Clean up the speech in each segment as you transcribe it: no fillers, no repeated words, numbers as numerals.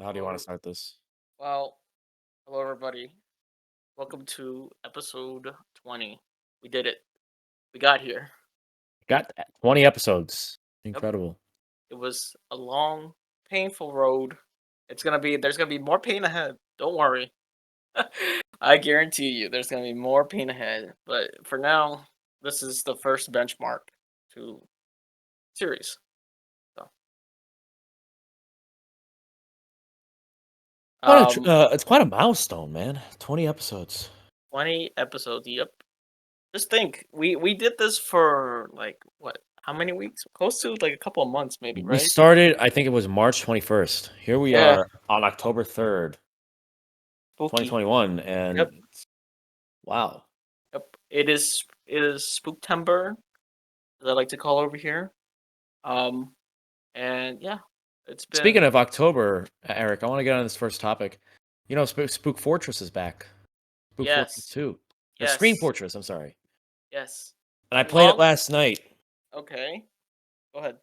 How do you want to start this? Well, hello everybody. Welcome to episode 20. We did it. We got here. Got 20 episodes. Yep. Incredible. It was a long, painful road. There's gonna be more pain ahead. Don't worry. I guarantee you there's gonna be more pain ahead. But for now, this is the first benchmark to series. So um It's quite a milestone, man. 20 episodes. 20 episodes. Yep. Just think, we did this for like what? How many weeks? Close to like a couple of months, maybe, We right? started, I think it was March 21st. Here we Yeah, are on October 3rd, spooky. 2021. Yep, And wow. yep. It is Spooktember, as I like to call over here. Um, and yeah, it's Speaking been of October, Eric, I want to get on this first topic. Spook Fortress is back. Spook Fortress yes, 2. Or Screen yes, Fortress, I'm sorry. yes. And I played it Long. last night. Okay, go ahead.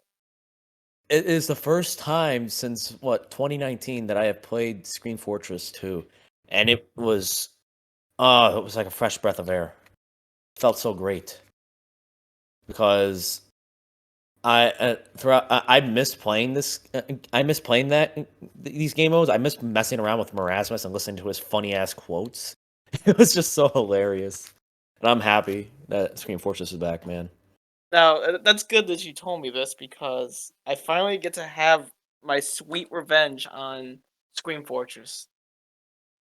It is the first time since 2019 that I have played Screen Fortress 2, and it was like a fresh breath of air. Felt so great because I miss playing this. I miss playing these game modes. I miss messing around with Marasmus and listening to his funny ass quotes. It was just so hilarious, and I'm happy that Screen Fortress is back, man. Now that's good that you told me this because I finally get to have my sweet revenge on Scream Fortress.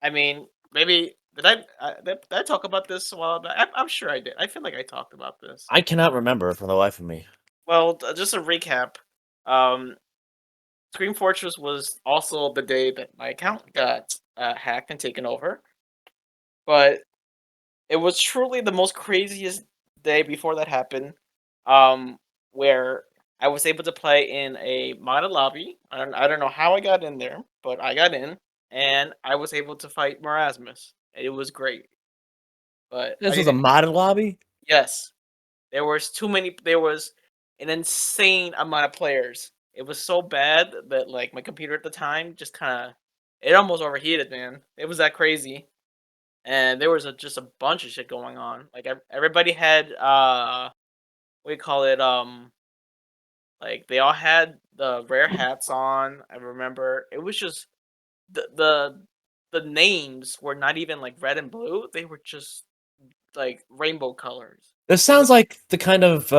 I mean, maybe did I talk about this a while back? I'm sure I did. I feel like I talked about this. I cannot remember for the life of me. Well, just a recap. Um, Scream Fortress was also the day that my account got hacked and taken over, but it was truly the most craziest day before that happened. Um, where I was able to play in a modded lobby. I don't know how I got in there, but I got in and I was able to fight Marasmus. It was great. But This was a modded lobby. yes, there was an insane amount of players. It was so bad that, like, my computer at the time just kinda it almost overheated, man. It was that crazy, and there was just a bunch of shit going on. Like, everybody had, what do you call it, like, they all had the rare hats on. I remember it was just the the the names were not even, like, red and blue, they were just, like, rainbow colors. This It was sounds like the kind of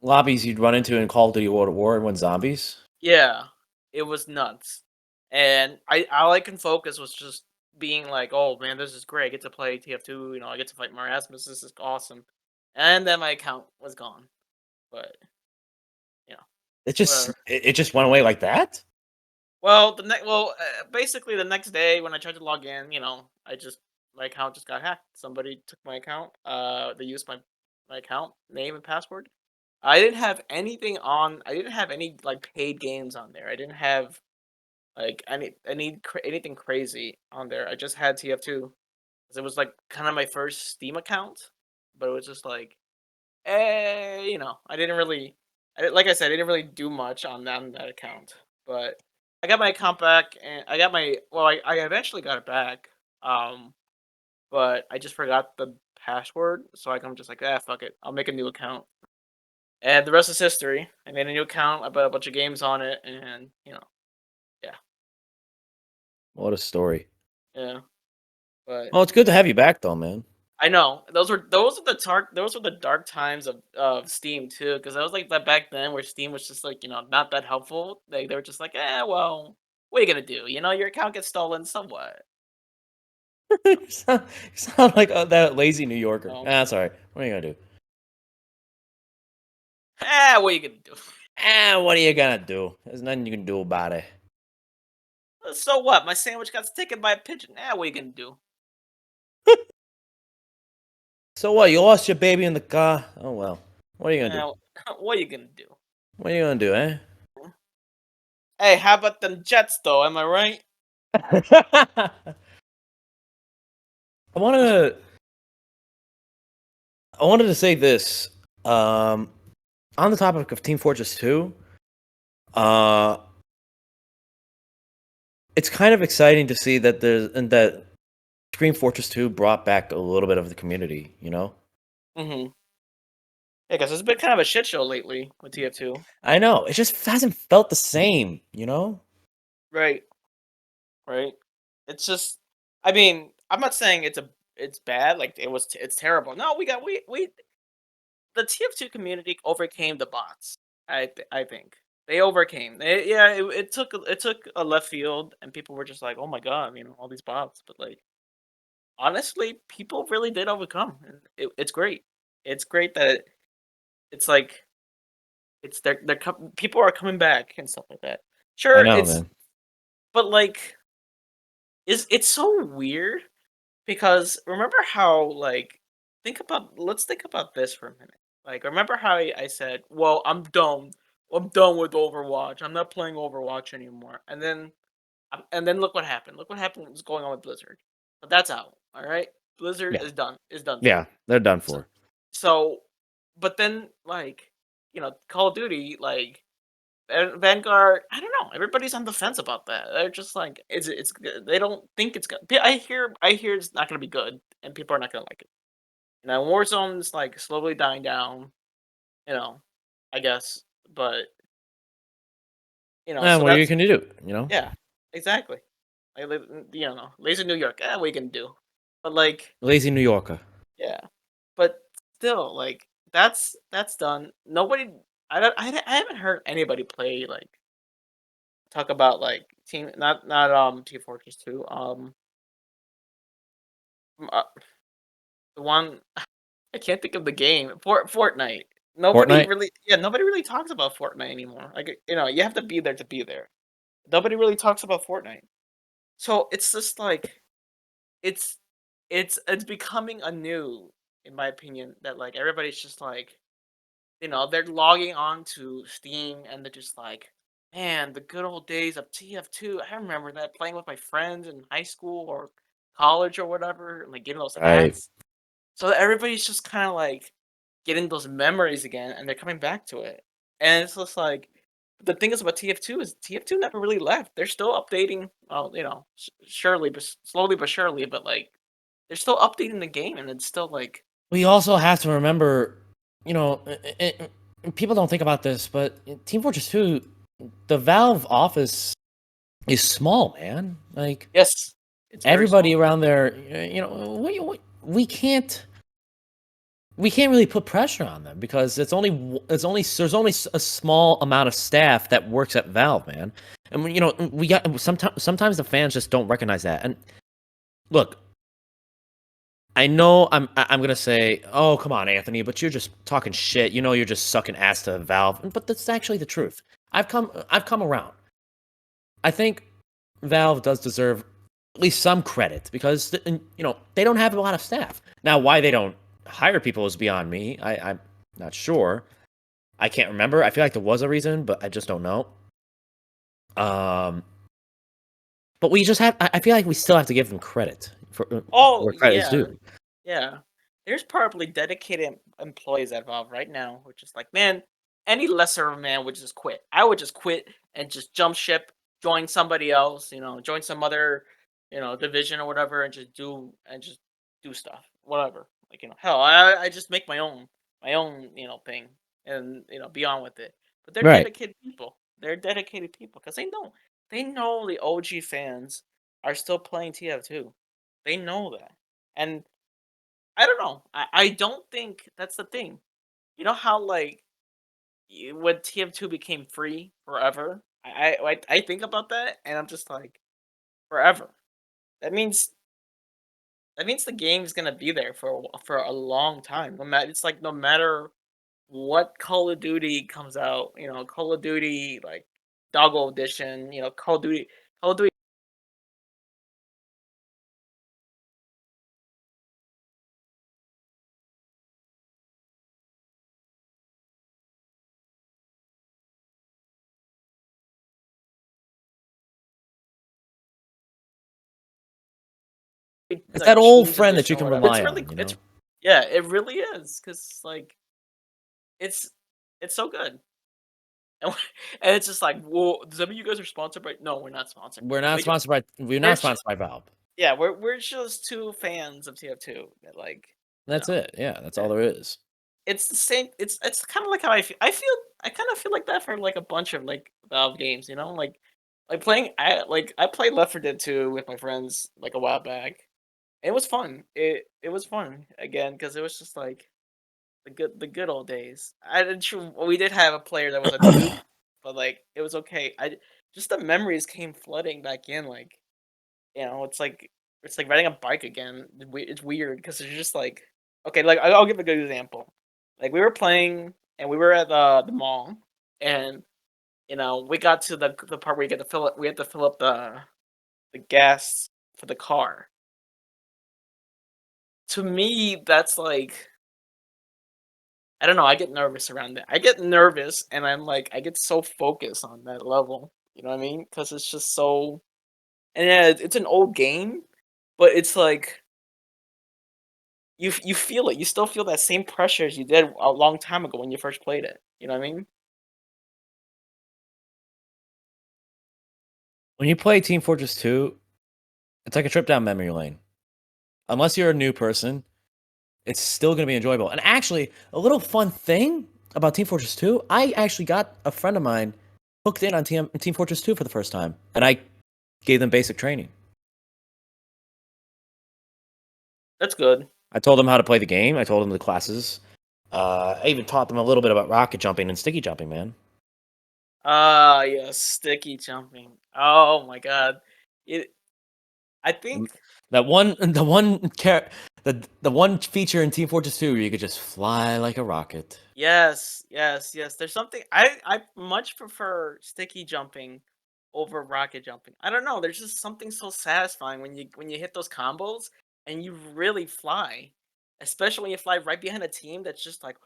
lobbies you'd run into in Call of Duty World at War when zombies. Yeah, it was nuts. And I all I can focus was just being like, "Oh man, this is great. I get to play TF2, I get to fight Marasmus. This is awesome." And then my account was gone. But, you know, whatever. It just went away like that. Basically the next day when I tried to log in, my account just got hacked. Somebody took my account. They used my account name and password. I didn't have any like paid games on there. I didn't have like anything crazy on there. I just had TF2. 'Cause it was like kind of my first Steam account, but it was just like, I didn't really, like I said, I didn't really do much on that account. But I got my account back, and I eventually got it back. Um, but I just forgot the password, so I'm just like, fuck it, I'll make a new account. And the rest is history. I made a new account, I put a bunch of games on it, and yeah, What a story. yeah. But Well, it's good to have you back, though, man. I know those were the dark times of Steam too, because I was like that back then where Steam was just like not that helpful. They were just like, well, what are you gonna do? Your account gets stolen, so what? You sound like that lazy New Yorker. Um, Ah, sorry. What are you gonna do? what are you gonna do? What are you gonna do? There's nothing you can do about it. So what? My sandwich got taken by a pigeon. What are you gonna do? So what? You lost your baby in the car. Oh well. What are you gonna do? Eh, what are you gonna do? What are you gonna do, eh? Hey, how about them Jets though? Am I right? I wanna. I wanted to say this. Um, on the topic of Team Fortress 2, uh, it's kind of exciting to see that that Scream Fortress 2 brought back a little bit of the community, you know? Mhm. Yeah, 'cause it's been kind of a shit show lately with TF2. I know, it just hasn't felt the same, you know? Right, right. It's just I mean, I'm not saying it's bad, like, it's terrible. No, we the TF2 community overcame the bots. I think. They overcame. Yeah, it took a left field and people were just like, "Oh my god, all these bots." But like honestly, people really did overcome. And it's great. It's great that it's like people are coming back and stuff like that. I Sure, know, man. but like it's so weird because remember how like let's think about this for a minute. Like remember how I said, "Well, I'm done. I'm done with Overwatch. I'm not playing Overwatch anymore." And then look what happened. Look what happened. What's going on with Blizzard? But that's out. All right, Blizzard Yeah. is done. Is done for. Yeah, they're done So, for. so but then like Call of Duty Vanguard, I don't know. Everybody's on the fence about that. They're just like, it's good. They don't think it's good. I hear it's not gonna be good, and people are not gonna like it. Warzone's like slowly dying down. You know, I guess, but And so what are you that's gonna do, you know? yeah, exactly. Lazy New York. What are you gonna do? But like, Lazy New Yorker. yeah, but still, like that's done. Nobody, I haven't heard anybody play like talk about like team, not Team Fortress 2. Uh, the one I can't think of the game. Fortnite. Fortnite? Nobody really talks about Fortnite anymore. Like you have to be there to be there. Nobody really talks about Fortnite. So it's just like it's it's becoming a new, in my opinion, that like everybody's just like they're logging on to Steam and they're just like, man, the good old days of TF2. I remember that playing with my friends in high school or college or whatever, and like getting those Right. hats. So everybody's just kind of like getting those memories again, and they're coming back to it. And it's just like the thing is about TF2 is TF2 never really left. They're still updating. Well, surely, but slowly but surely. But like they're still updating the game, and it's still like, We also have to remember, you know, people don't think about this, but Team Fortress 2, the Valve office is small, man. Like yes, it's very everybody small. around there, we can't really put pressure on them because there's only a small amount of staff that works at Valve, man. And we got sometimes the fans just don't recognize that. And look, I know I'm gonna say, oh come on, Anthony, but you're just talking shit. You know, you're just sucking ass to Valve, but that's actually the truth. I've come around. I think Valve does deserve at least some credit because they don't have a lot of staff. Now, why they don't hire people is beyond me. I'm not sure. I can't remember. I feel like there was a reason, but I just don't know. Um, but we just have. I feel like we still have to give them credit for Oh where credit is yeah, due. yeah. There's probably dedicated employees at Valve right now, which is like, man, any lesser of man would just quit. I would just quit and just jump ship, join somebody else, join some other, division or whatever, and just do stuff, whatever. Like hell, I just make my own thing, and be on with it. But they're Right. dedicated people. They're dedicated people because they know the OG fans are still playing TF2. They know that, and I don't know. I don't think that's the thing. You know how like when TF2 became free forever. I think about that and I'm just like forever. That means that means the game's gonna be there for a long time. It's like no matter what Call of Duty comes out, Call of Duty like Doggo Edition, Call of Duty. It's Like that old Teams friend that Edition you or can whatever. It's rely really on. You it's know. yeah, it really is because like it's it's so good. and and it's just like, well, does that mean you guys are sponsored by? No, we're not sponsored. We're We're not just, sponsored by Valve. yeah, we're just two fans of TF2 that like, you That's know, it. Yeah, that's all eh, there is. it's the same. It's kind of like how I kind of feel like that for like a bunch of like Valve games, like playing. I played Left 4 Dead 2 with my friends like a while back. It was fun. It was fun again because it was just like the good old days. I didn't sure we did have a player that was a noob, but like it was okay. I just the memories came flooding back in. Like, it's like riding a bike again. It's weird because it's just like, okay. Like I'll give a good example. Like we were playing and we were at the mall, and we got to the part where you get to fill it. We had to fill up the gas for the car. To me, that's like, I don't know, I get nervous around that. I get nervous and I'm like, I get so focused on that level. You know what I mean? Because it's just so, and yeah, it's an old game, but it's like you feel it. You still feel that same pressure as you did a long time ago when you first played it. You know what I mean? When you play Team Fortress 2, it's like a trip down memory lane. Unless you're a new person, it's still going to be enjoyable. And actually, a little fun thing about Team Fortress 2, I actually got a friend of mine hooked in on Team Fortress 2 for the first time, and I gave them basic training. That's good. I told them how to play the game. I told them the classes. I even taught them a little bit about rocket jumping and sticky jumping, man. Ah, yes, sticky jumping. Oh my god. It. I Mm, think That one, the one feature in Team Fortress 2 where you could just fly like a rocket. yes, yes, yes. There's something I much prefer sticky jumping over rocket jumping. I don't know. There's just something so satisfying when you hit those combos and you really fly, especially when you fly right behind a team that's just like,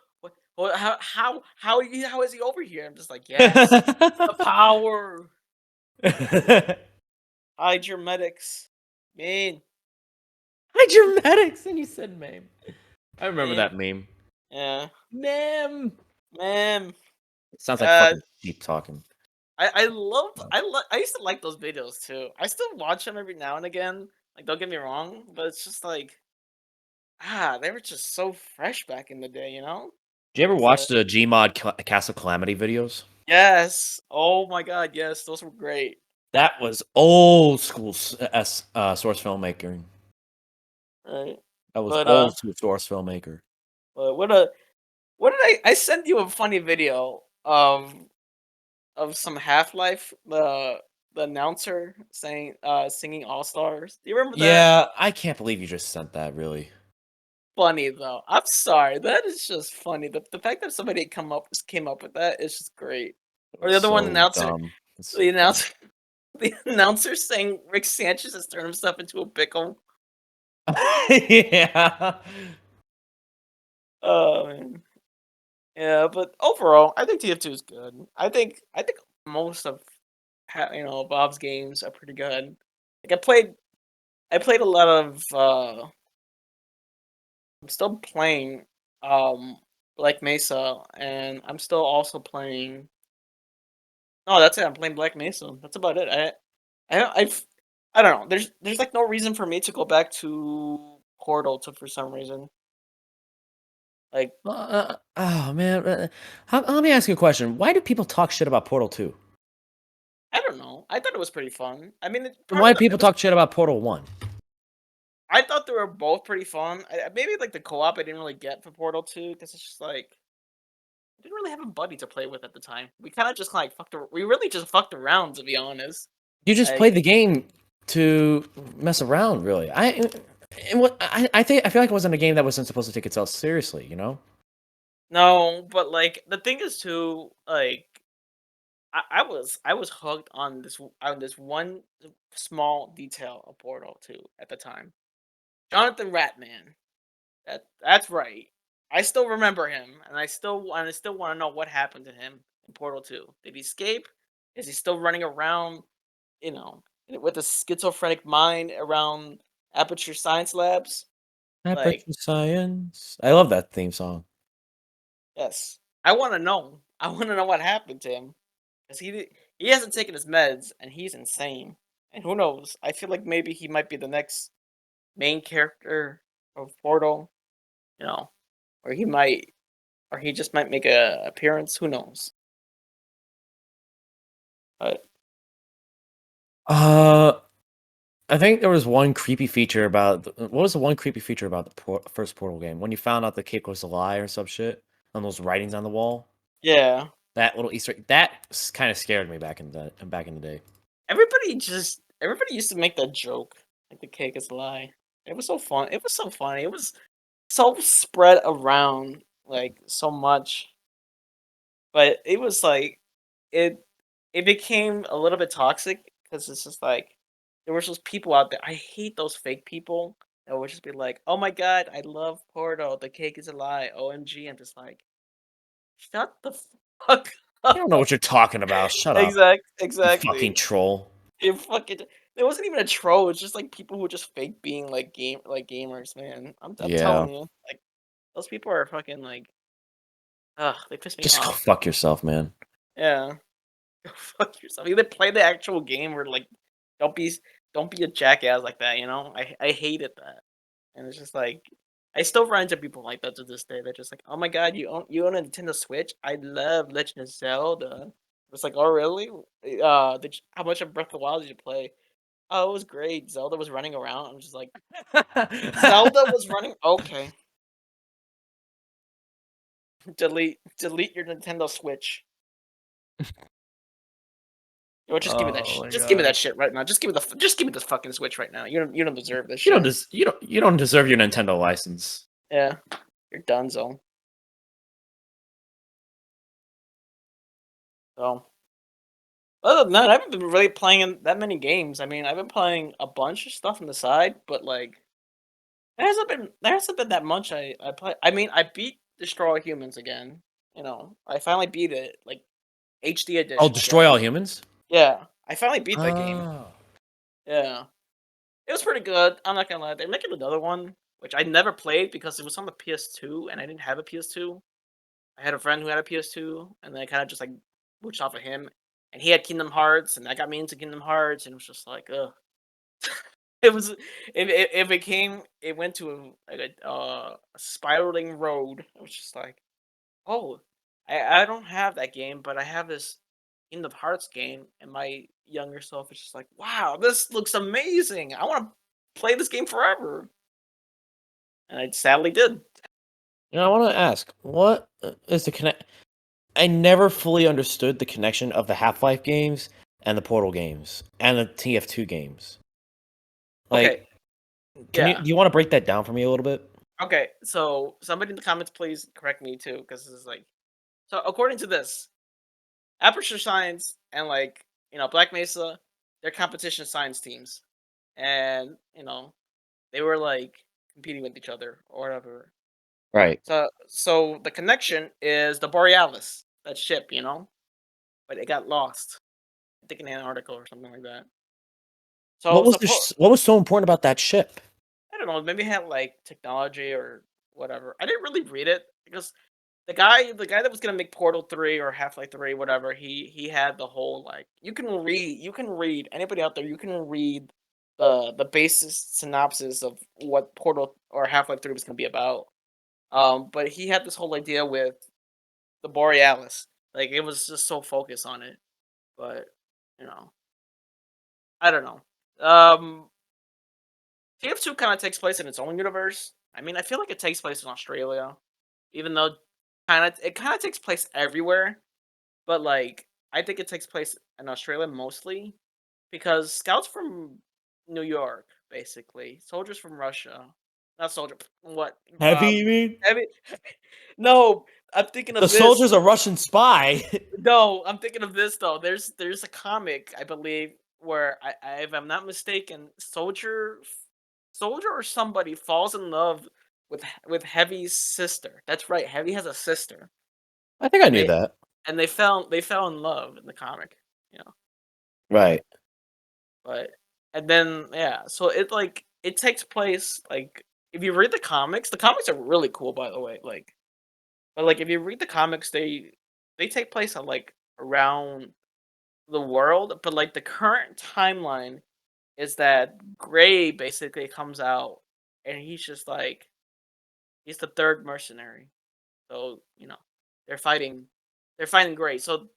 what how is he over here? I'm just like, yes, the power, hydromedics, man, Hydromedics, and you said meme. I remember man, that meme. yeah, Meme. man. Sounds like Uh, fucking sheep talking. I used to like those videos too. I still watch them every now and again. Like, don't get me wrong, but it's just like, they were just so fresh back in the day, you know? Do you ever So watch the Gmod Castle Calamity videos? yes. Oh my god, yes, those were great. That was old school source filmmaker. Right. That was But old school source filmmaker. what did I sent you a funny video of some Half-Life, the announcer saying singing All Stars. Do you remember that? Yeah, I can't believe you just sent that. Really, Funny though. I'm sorry. That is just funny. The fact that somebody came up with that is just great. it Or was the other one so announcer dumb. It's the so dumb. announcer the announcer saying Rick Sanchez has turned himself into a pickle. Yeah. Oh man. Yeah, but overall, I think TF2 is good. I think most of Bob's games are pretty good. Like I played a lot of I'm still playing Black Mesa, and I'm still also playing. No, that's it. I'm playing Black Mesa. That's about it. I've I don't know. There's like no reason for me to go back to Portal to for some reason. Like, Oh man, let me ask you a question. Why do people talk shit about Portal 2? I don't know. I thought it was pretty fun. I mean, And why do people talk shit about Portal 1? I thought they were both pretty fun. Maybe like the co-op I didn't really get for Portal 2 because it's just like I didn't really have a buddy to play with at the time. We kind of just like we really just fucked around, to be honest. You just Like, played the game to mess around, really. I feel like it wasn't a game that wasn't supposed to take itself seriously, you know? no, but like the thing is too, like I was hooked on this one small detail of Portal 2 at the time. Jonathan Ratman. That's right. I still remember him, and I still want to know what happened to him in Portal 2. Did he escape? Is he still running around, you know, with a schizophrenic mind around Aperture Science Labs? Like, Aperture Science. I love that theme song. yes. I want to know. I want to know what happened to him. 'cause he hasn't taken his meds, and he's insane. And who knows? I feel like maybe he might be the next main character of Portal, you know, or he might, or he just might make a appearance. Who knows? But Uh, I think there was one creepy feature about what was the one creepy feature about the first Portal game when you found out the cake was a lie or some shit on those writings on the wall. yeah, That little Easter egg that kind of scared me back in the day. everybody used to make that joke, like the cake is a lie. It was so fun. It was so funny. It was so spread around like so much, but it was like it it became a little bit toxic because it's just like there was just people out there. I hate those fake people that would just be like, "Oh my god, I love Portal. The cake is a lie. OMG." I'm just like, shut the fuck You don't know up. what you're talking about. Shut up, you fucking Exactly. troll. It fucking It wasn't even a troll. It's just like people who just fake being like gamers, man. I'm Yeah, telling you, like those people are fucking like, ugh, they piss me just go off. fuck yourself, man. Yeah. Go fuck yourself. Either play the actual game or like don't be don't be a jackass like that, you know? I hated that. And it's just like I still run into people like that to this day. They're just like, "Oh my god, you own a Nintendo Switch? I love Legend of Zelda." It's like, "Oh really? How much of Breath of the Wild did you play?" "Oh, it was great. Zelda was running around." I'm just like, "Zelda was running okay. Delete your Nintendo Switch." Or just give me that Oh my just give me god. that shit right now. Just give me this fucking Switch right now. You don't deserve this You don't shit. you don't deserve your Nintendo license. Yeah, you're donezo. So, other than that, I haven't been really playing that many games. I mean, I've been playing a bunch of stuff on the side, but like there hasn't been that much I play. I mean, I beat Destroy All Humans again. I finally beat it, like HD Oh, edition destroy again. all humans? Yeah, I finally beat that game. Oh. Yeah, it was pretty good. I'm not gonna lie. They're making another one, which I never played because it was on the PS2 and I didn't have a PS2. I had a friend who had a PS2, and then I kind of just like booched off of him, and he had Kingdom Hearts, and that got me into Kingdom Hearts, and it was just like, ugh. it was, it went to a spiraling road. It was just like, oh, I don't have that game, but I have this Kingdom Hearts game, and my younger self is just like, wow, this looks amazing. I want to play this game forever, and I sadly did. I want to ask, what is the connect? I never fully understood the connection of the Half-Life games and the Portal games and the TF2 games. Okay, Like, yeah. do you want to break that down for me a little bit? Okay, so somebody in the comments, please correct me too, because this is like, so according to this, Aperture Science and like Black Mesa, they're competition science teams, and they were like competing with each other or whatever. Right. So the connection is the Borealis, that ship, but it got lost. I think in Antarctica or something like that. So What was so important about that ship? I don't know, maybe it had like technology or whatever. I didn't really read it because the guy that was gonna make Portal 3 or Half-Life 3, whatever, he had the whole like you can read anybody out there, you can read the basis synopsis of what Portal or Half-Life 3 was gonna be about. But he had this whole idea with the Borealis. Like it was just so focused on it. But, you know, I don't know. TF2 kind of takes place in its own universe. I mean, I feel like it takes place in Australia, even though it kind of takes place everywhere. But like, I think it takes place in Australia mostly because scouts from New York, basically, soldiers from Russia, not soldier, what? Heavy, you mean? Heavy. No, I'm thinking The of this. soldier's a Russian spy. No, I'm thinking of this though. There's a comic I believe where if I'm not mistaken, soldier or somebody falls in love with Heavy's sister. That's right. Heavy has a sister, I think I and knew they that. and they fell in love in the comic. You know, Right. but and then yeah, so it takes place like if you read the comics are really cool by the way. But like if you read the comics, they take place at like around the world, but like the current timeline is that Gray basically comes out and he's just like he's the third mercenary. So, they're fighting they're fighting Gray. So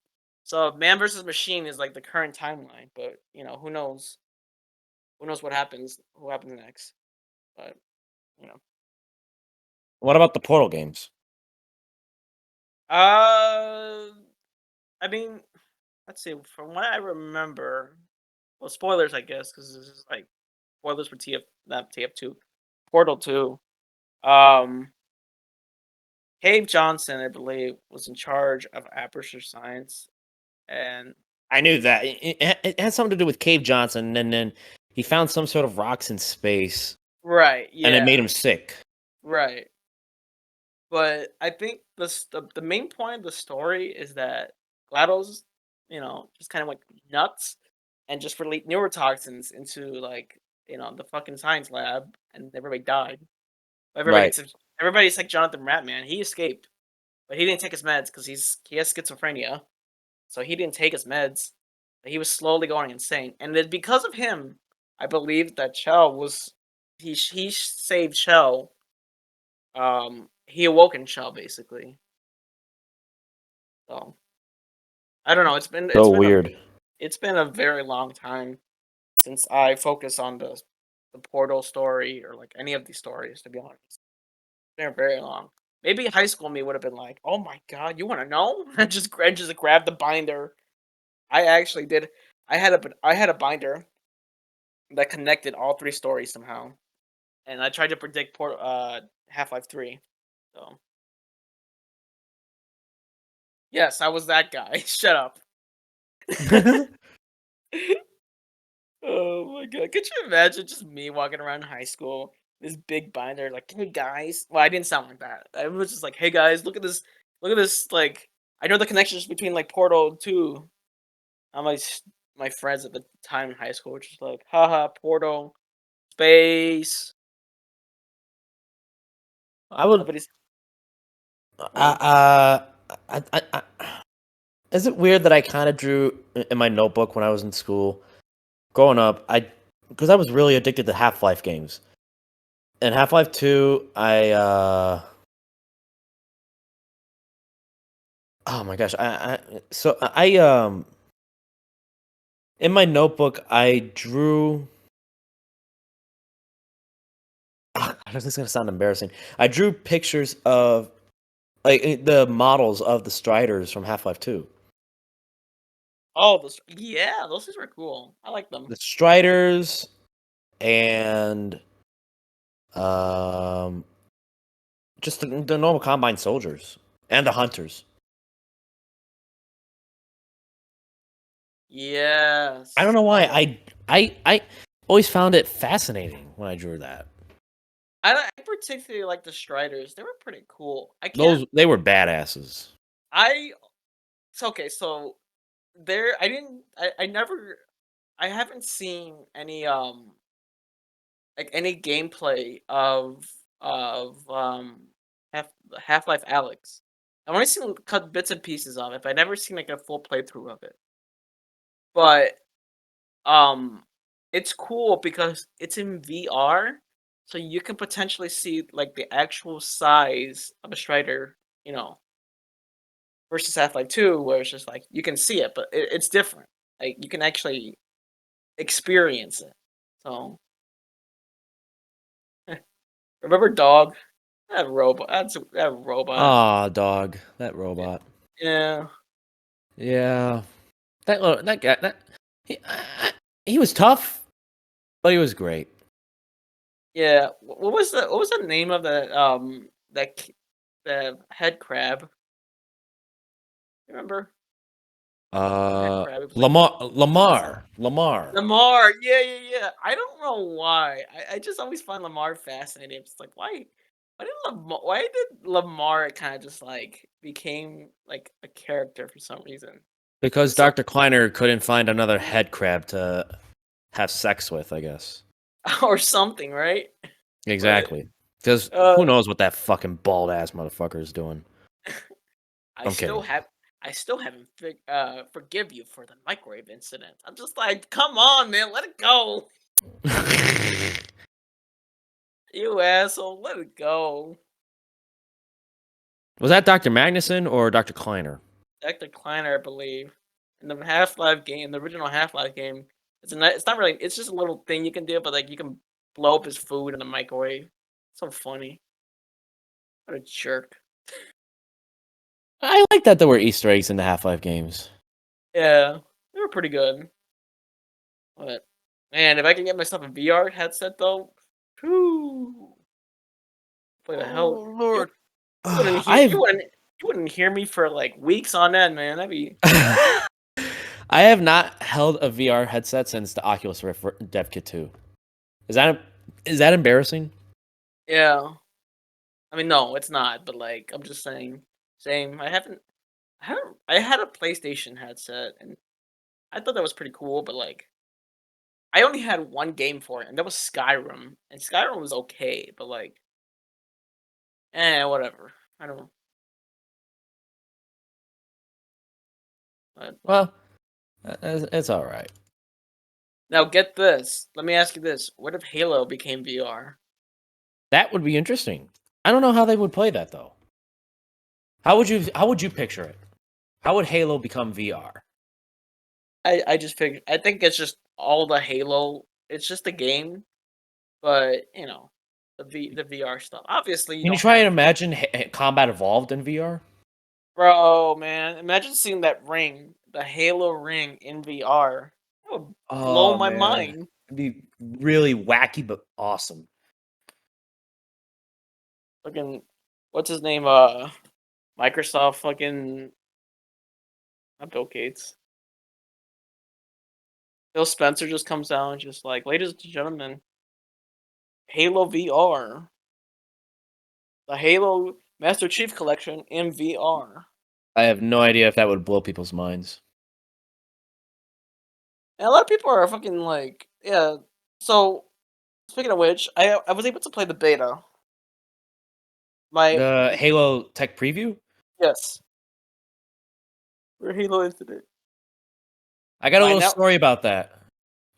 Man versus Machine is like the current timeline, but who knows what happens next. But, you know. What about the Portal games? Uh I mean, let's see, from what I remember, well, spoilers I guess cuz this is like spoilers for TF not TF2, Portal 2. Um Cave Johnson, I believe, was in charge of Aperture Science, and I knew that it had something to do with Cave Johnson, and then he found some sort of rocks in space, right, and it made yeah, him sick. right. But I think the main point of the story is that GLaDOS, just kind of went nuts and just released neurotoxins into like the fucking science lab, and everybody died. Everybody Right. except everybody's like Jonathan Ratman. He escaped, but he didn't take his meds because he has schizophrenia. So he didn't take his meds. He was slowly going insane, and it's because of him, I believe that Chell was he saved Chell. He awoken Chell basically. So I don't know. So weird. It's been a very long time since I focus on the Portal story or like any of these stories. To be honest, it's been very long. Maybe high school me would have been like, "Oh my god, you want to know?" And just grab the binder. I actually did. I had a binder that connected all three stories somehow, and I tried to predict Half Life 3. So yes, I was that guy. Shut up. Oh my god, could you imagine just me walking around high school, this big binder, like, "Hey guys." Well, I didn't sound like that. I was just like, "Hey guys, look at this." Like, I know the connections between like Portal 2. And my friends at the time in high school were just like, haha, Portal, space. I would. Nobody's. Oh, Uh, I, is it weird that I kind of drew in my notebook when I was in school growing up? Because I was really addicted to Half Life games. And Half Life 2, oh my gosh, in my notebook I drew. This is gonna sound embarrassing. I drew pictures of like the models of the Striders from Half Life 2. oh, those things were cool. I like them. The Striders and um just the normal Combine soldiers and the Hunters. I don't Yes. know why. Oh, I always found it fascinating when I drew that. I particularly like the Striders. They were pretty cool. I can't. Those they were badasses. I. It's okay. So there, I didn't. I never. I haven't seen any like any gameplay of Half Half Life Alex. I've only seen cut bits and pieces of it, but I never seen like a full playthrough of it. But um, it's cool because it's in VR, so you can potentially see like the actual size of a Strider, you know, versus Half Life 2, where it's just like you can see it, but it's different. Like you can actually experience it. So remember Dog? That robot. That robot. Ah, dog, that robot. Yeah. Yeah, that guy. He, he was tough, but he was great. Yeah. What was the name of the head crab? Remember the head crab? It was like Lamar. Lamar. Yeah, yeah, yeah. I don't know why. I just always find Lamar fascinating. It's like why did Lamar kind of just like became like a character for some reason? Because It's so Dr. Kleiner couldn't find another head crab to have sex with, I guess. or something, right? But Exactly. Because uh who knows what that fucking bald ass motherfucker is doing? I I'm still kidding. have I still haven't forgive you for the microwave incident. I'm just like, come on, man, let it go. You asshole, let it go. Was that Dr. Magnuson or Dr. Kleiner? Dr. Kleiner, I believe, in the Half-Life game, the original Half-Life game, it's not really, it's just a little thing you can do, but like you can blow up his food in the microwave. So funny. What a jerk. I like that there were Easter eggs in the Half-Life games. Yeah, they were pretty good. But man, if I can get myself a VR headset though, whew, play the hell. Oh You, Lord. you wouldn't hear I've you wouldn't hear me for like weeks on end, man. That'd be I have not held a VR headset since the Oculus Rift Dev Kit 2. Is that embarrassing? yeah. I mean, no, it's not. But like, I'm just saying, same. I had a PlayStation headset, and I thought that was pretty cool. But like, I only had one game for it, and that was Skyrim. And Skyrim was okay, but like, whatever. I don't know. But Well, it's all right. now get this. Let me ask you this: what if Halo became VR? That would be interesting. I don't know how they would play that though. How would you picture it? How would Halo become VR? I just figured. I think it's just all the Halo. It's just a game, but the VR stuff. Obviously, you Can you don't try have, and imagine combat evolved in VR? bro, man. Imagine seeing that ring, the Halo ring in VR. That would blow Oh my man, mind. it'd be really wacky but awesome. Fucking, what's his name? Microsoft. Fucking, not Bill Gates. Phil Spencer just comes out and just like, ladies and gentlemen, Halo VR, the Halo Master Chief Collection in VR. I have no idea if that would blow people's minds. And a lot of people are fucking like, yeah. So speaking of which, I was able to play the beta. My The Halo Tech Preview. yes, for Halo Infinite. I got a My little now, story about that.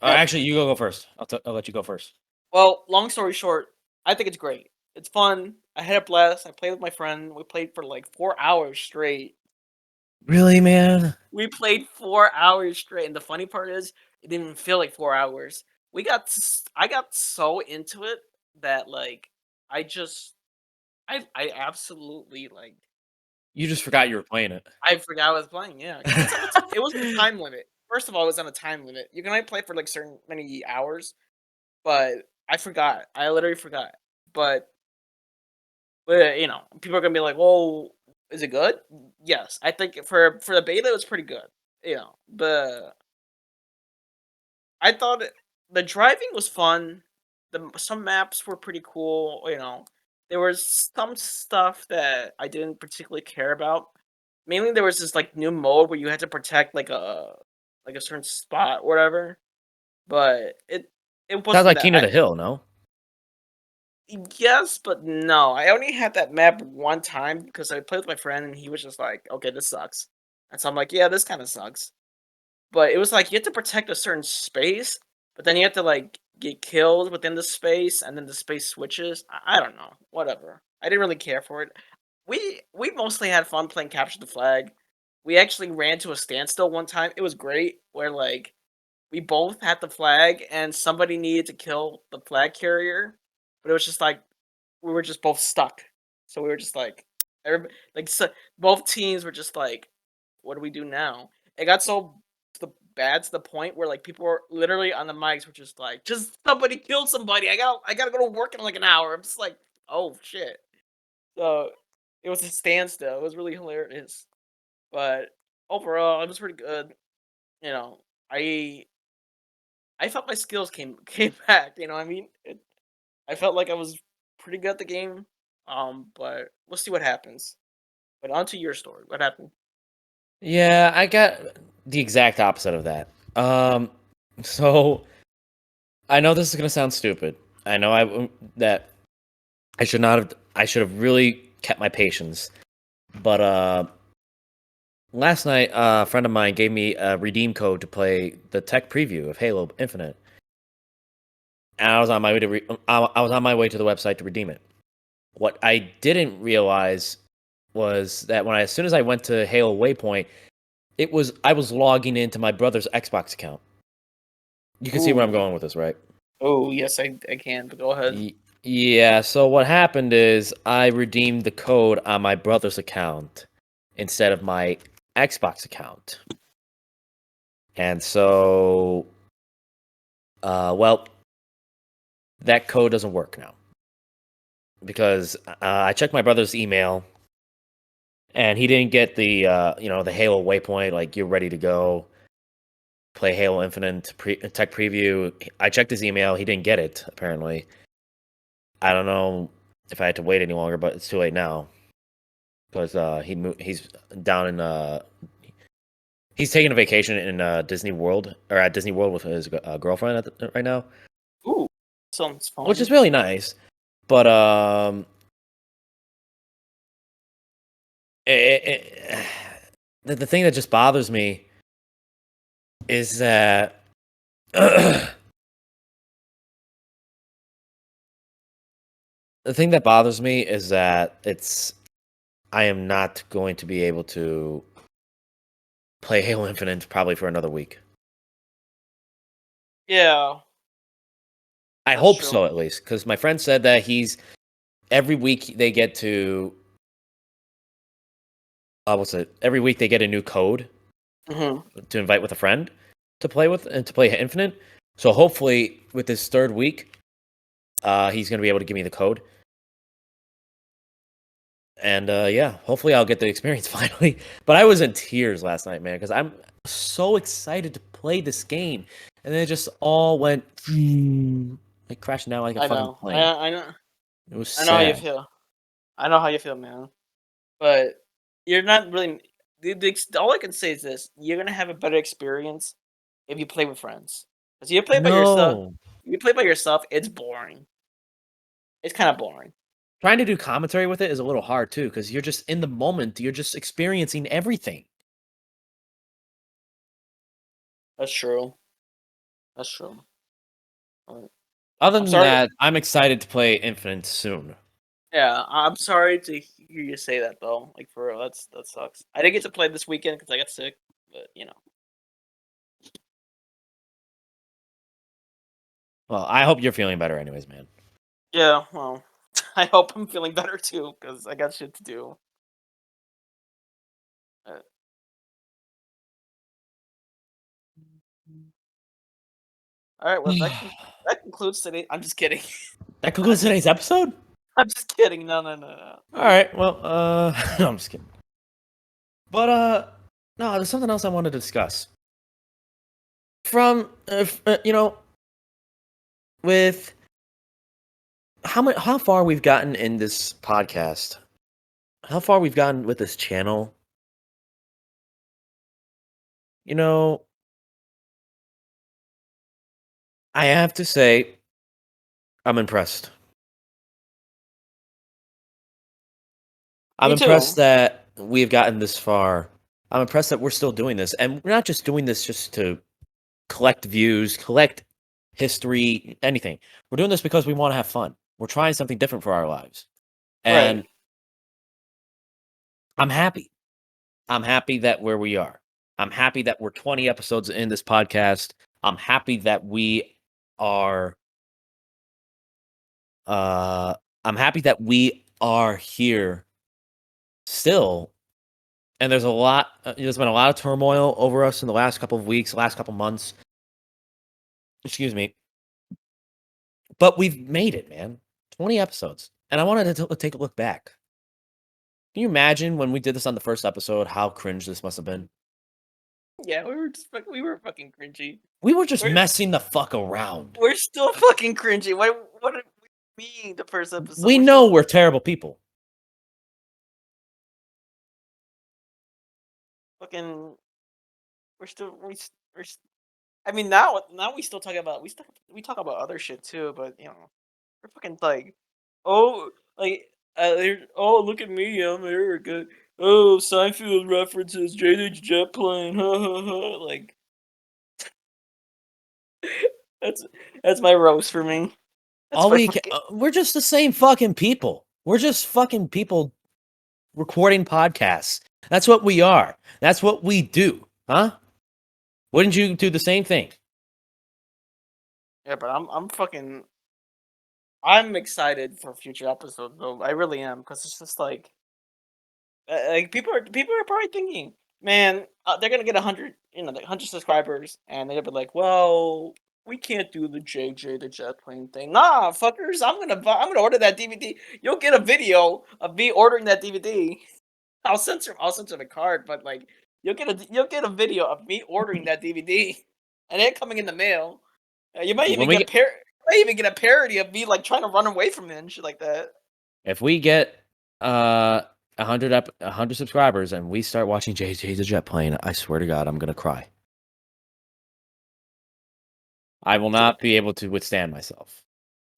yeah. Actually, you go first. I'll let you go first. Well, long story short, I think it's great. It's fun. I had a blast. I played with my friend. We played for like 4 hours straight. Really, man? We played 4 hours straight, and the funny part is, it didn't even feel like 4 hours. I got so into it that like I just I absolutely like You just forgot you were playing it. I forgot I was playing, yeah, because it was a time limit. First of all, it was on a time limit. You can only play for, like, certain many hours, but I forgot. I literally forgot. But people are gonna be like, "Well, is it good?" Yes, I think for the beta, it was pretty good. The I thought the driving was fun. Some maps were pretty cool. There was some stuff that I didn't particularly care about. Mainly, there was this like new mode where you had to protect like a certain spot, or whatever. But it Sounds wasn't like that. King of the Hill, no? Yes, but no. I only had that map one time because I played with my friend and he was just like, "Okay, this sucks," and so I'm like, "Yeah, this kind of sucks." But it was like you had to protect a certain space, but then you have to like get killed within the space, and then the space switches. I don't know, whatever. I didn't really care for it. We mostly had fun playing capture the flag. We actually ran to a standstill one time. It was great, where like we both had the flag, and somebody needed to kill the flag carrier, but it was just like we were just both stuck. So we were just like, so both teams were just like, what do we do now? It got so bad to the point where like people were literally on the mics were just like, just somebody kill somebody. I gotta go to work in like an hour. I'm just like, oh shit. So it was a standstill. It was really hilarious. But overall, it was pretty good. You know, I I felt my skills came back. You know what I mean? I felt like I was pretty good at the game. But we'll see what happens. But on to your story. What happened? Yeah, I got the exact opposite of that. So I know this is gonna sound stupid. I know that I should not have. I should have really kept my patience. But last night, a friend of mine gave me a redeem code to play the tech preview of Halo Infinite, and I was on my way to I was on my way to the website to redeem it. What I didn't realize was that as soon as I went to Halo Waypoint, I was logging into my brother's Xbox account. You can see where I'm Ooh. going with this, right? Oh, yes, I can, but go ahead. Yeah, so what happened is I redeemed the code on my brother's account instead of my Xbox account. And so, well, that code doesn't work now because I checked my brother's email and he didn't get the the Halo Waypoint, like you're ready to go play Halo Infinite tech preview. I checked his email, he didn't get it apparently. I don't know if I had to wait any longer, but it's too late now because he's down in he's taking a vacation in Disney World or at Disney World with his girlfriend right now, Ooh, sounds which is fun. really nice. But it, the thing that just bothers me is that the thing that bothers me is that I am not going to be able to play Halo Infinite probably for another week. Yeah, I that's hope true. so, at least, because my friend said that he's every week they get to what's it? Every week they get a new code Hmm. to invite with a friend to play with and to play Infinite. So hopefully, with this third week, he's going to be able to give me the code. And yeah, hopefully I'll get the experience finally. But I was in tears last night, man, because I'm so excited to play this game, and then it just all went like crashing down like a I fucking know. plane. I know. It was I know how you sad. feel. I know how you feel, man. But you're not really. All I can say is this: you're gonna have a better experience if you play with friends. Because you play by yourself. No, You play by yourself. It's boring. It's kind of boring. trying to do commentary with it is a little hard too, because you're just in the moment. You're just experiencing everything. That's true. That's true. Other I'm than sorry. that, I'm excited to play Infinite soon. Yeah, I'm sorry to hear you say that though. Like for real, that sucks. I didn't get to play this weekend because I got sick, but you know. Well, I hope you're feeling better, anyways, man. Yeah, well, I hope I'm feeling better too because I got shit to do. Uh, all right, well that concludes today. I'm just kidding. That I'm concludes just today's episode. I'm just kidding. No, no, no, no. All right. Well, no, I'm just kidding. But no, there's something else I wanted to discuss. From with how far we've gotten in this podcast, how far we've gotten with this channel. You know, I have to say, I'm impressed. I'm Me impressed too. that we've gotten this far. I'm impressed that we're still doing this, and we're not just doing this just to collect views, collect history, anything. We're doing this because we want to have fun. We're trying something different for our lives. Right. And I'm happy. I'm happy that where we are. I'm happy that we're 20 episodes in this podcast. I'm happy that we are uh I'm happy that we are here still. And there's been a lot of turmoil over us in the last couple of weeks, last couple months. Excuse me. But we've made it, man. 20 episodes. And I wanted to take a look back. Can you imagine when we did this on the first episode, how cringe this must have been? Yeah, we were fucking cringy. We were just We're messing the fuck around. we're still fucking cringy. What did we mean the first episode? We We're still know we're terrible people. fucking. We're still we're. I mean now we still talk about we talk about other shit too, but you know we're fucking like oh like oh look at me I'm arrogant. Oh, Seinfeld references, JJ jet plane, ha ha ha. Like that's that's my roast for me. That's All my we ca fucking we're just the same fucking people. We're just fucking people recording podcasts. That's what we are. That's what we do, huh? Wouldn't you do the same thing? yeah, but I'm excited for future episodes though. I really am because it's just like people are probably thinking, man, they're gonna get 100, like 100 subscribers, and they're gonna be like, well, we can't do the JJ the jet plane thing. Nah, fuckers, I'm gonna order that DVD. You'll get a video of me ordering that DVD. I'll censor the card, but like you'll get a video of me ordering that DVD, and it coming in the mail. You might When even we get get a parody of me like trying to run away from it and shit like that. if we get, 100 subscribers and we start watching JJ the Jet Plane, I swear to God, I'm gonna cry. I will So not be able to withstand myself.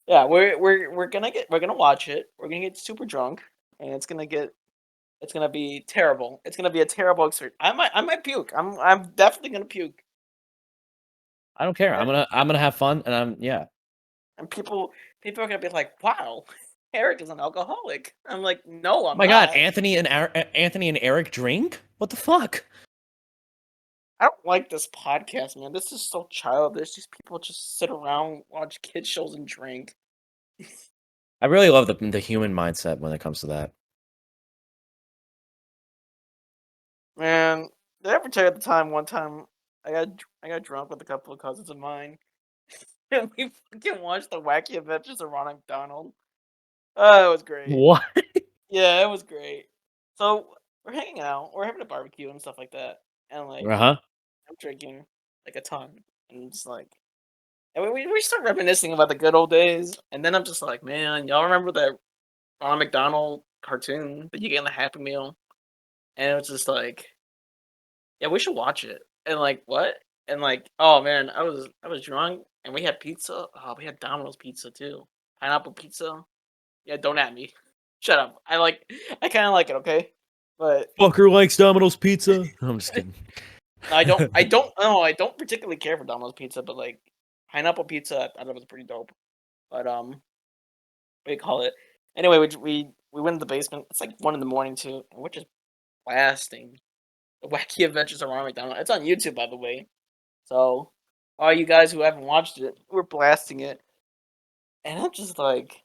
yeah, we're gonna watch it. We're gonna get super drunk, and it's gonna be terrible. It's gonna be a terrible experience. I might puke. I'm definitely gonna puke. I don't care. And, I'm gonna have fun, and yeah. and people are gonna be like, "Wow, Eric is an alcoholic." I'm like, "No, Oh I'm my God, not. Anthony and Eric drink? What the fuck? I don't like this podcast, man. This is so childish. These people just sit around, watch kid shows, and drink." I really love the human mindset when it comes to that. Man, did I ever tell you at the time? One time, I got drunk with a couple of cousins of mine, and we fucking watched the Wacky Adventures of Ronald McDonald. Oh, it was great. What? Yeah, it was great. So we're hanging out, we're having a barbecue and stuff like that, and like Uh-huh. I'm drinking like a ton, and just like, and we start reminiscing about the good old days, and then I'm just like, man, y'all remember that Ronald McDonald cartoon that you get in the Happy Meal? And it was just like, yeah, we should watch it. And like, what? And like, oh man, I was drunk, and we had pizza. Oh, we had Domino's pizza too, pineapple pizza. Yeah, don't at me. Shut up. I kind of like it, okay? But Fucker likes Domino's pizza. I'm just kidding. I don't particularly care for Domino's pizza, but like pineapple pizza, I thought it was pretty dope. But what do you call it? Anyway, we went in the basement. It's like 1 in the morning too, and we're just blasting the Wacky Adventures of Ronald McDonald. It's on YouTube, by the way. So all you guys who haven't watched it, we're blasting it, and I'm just like,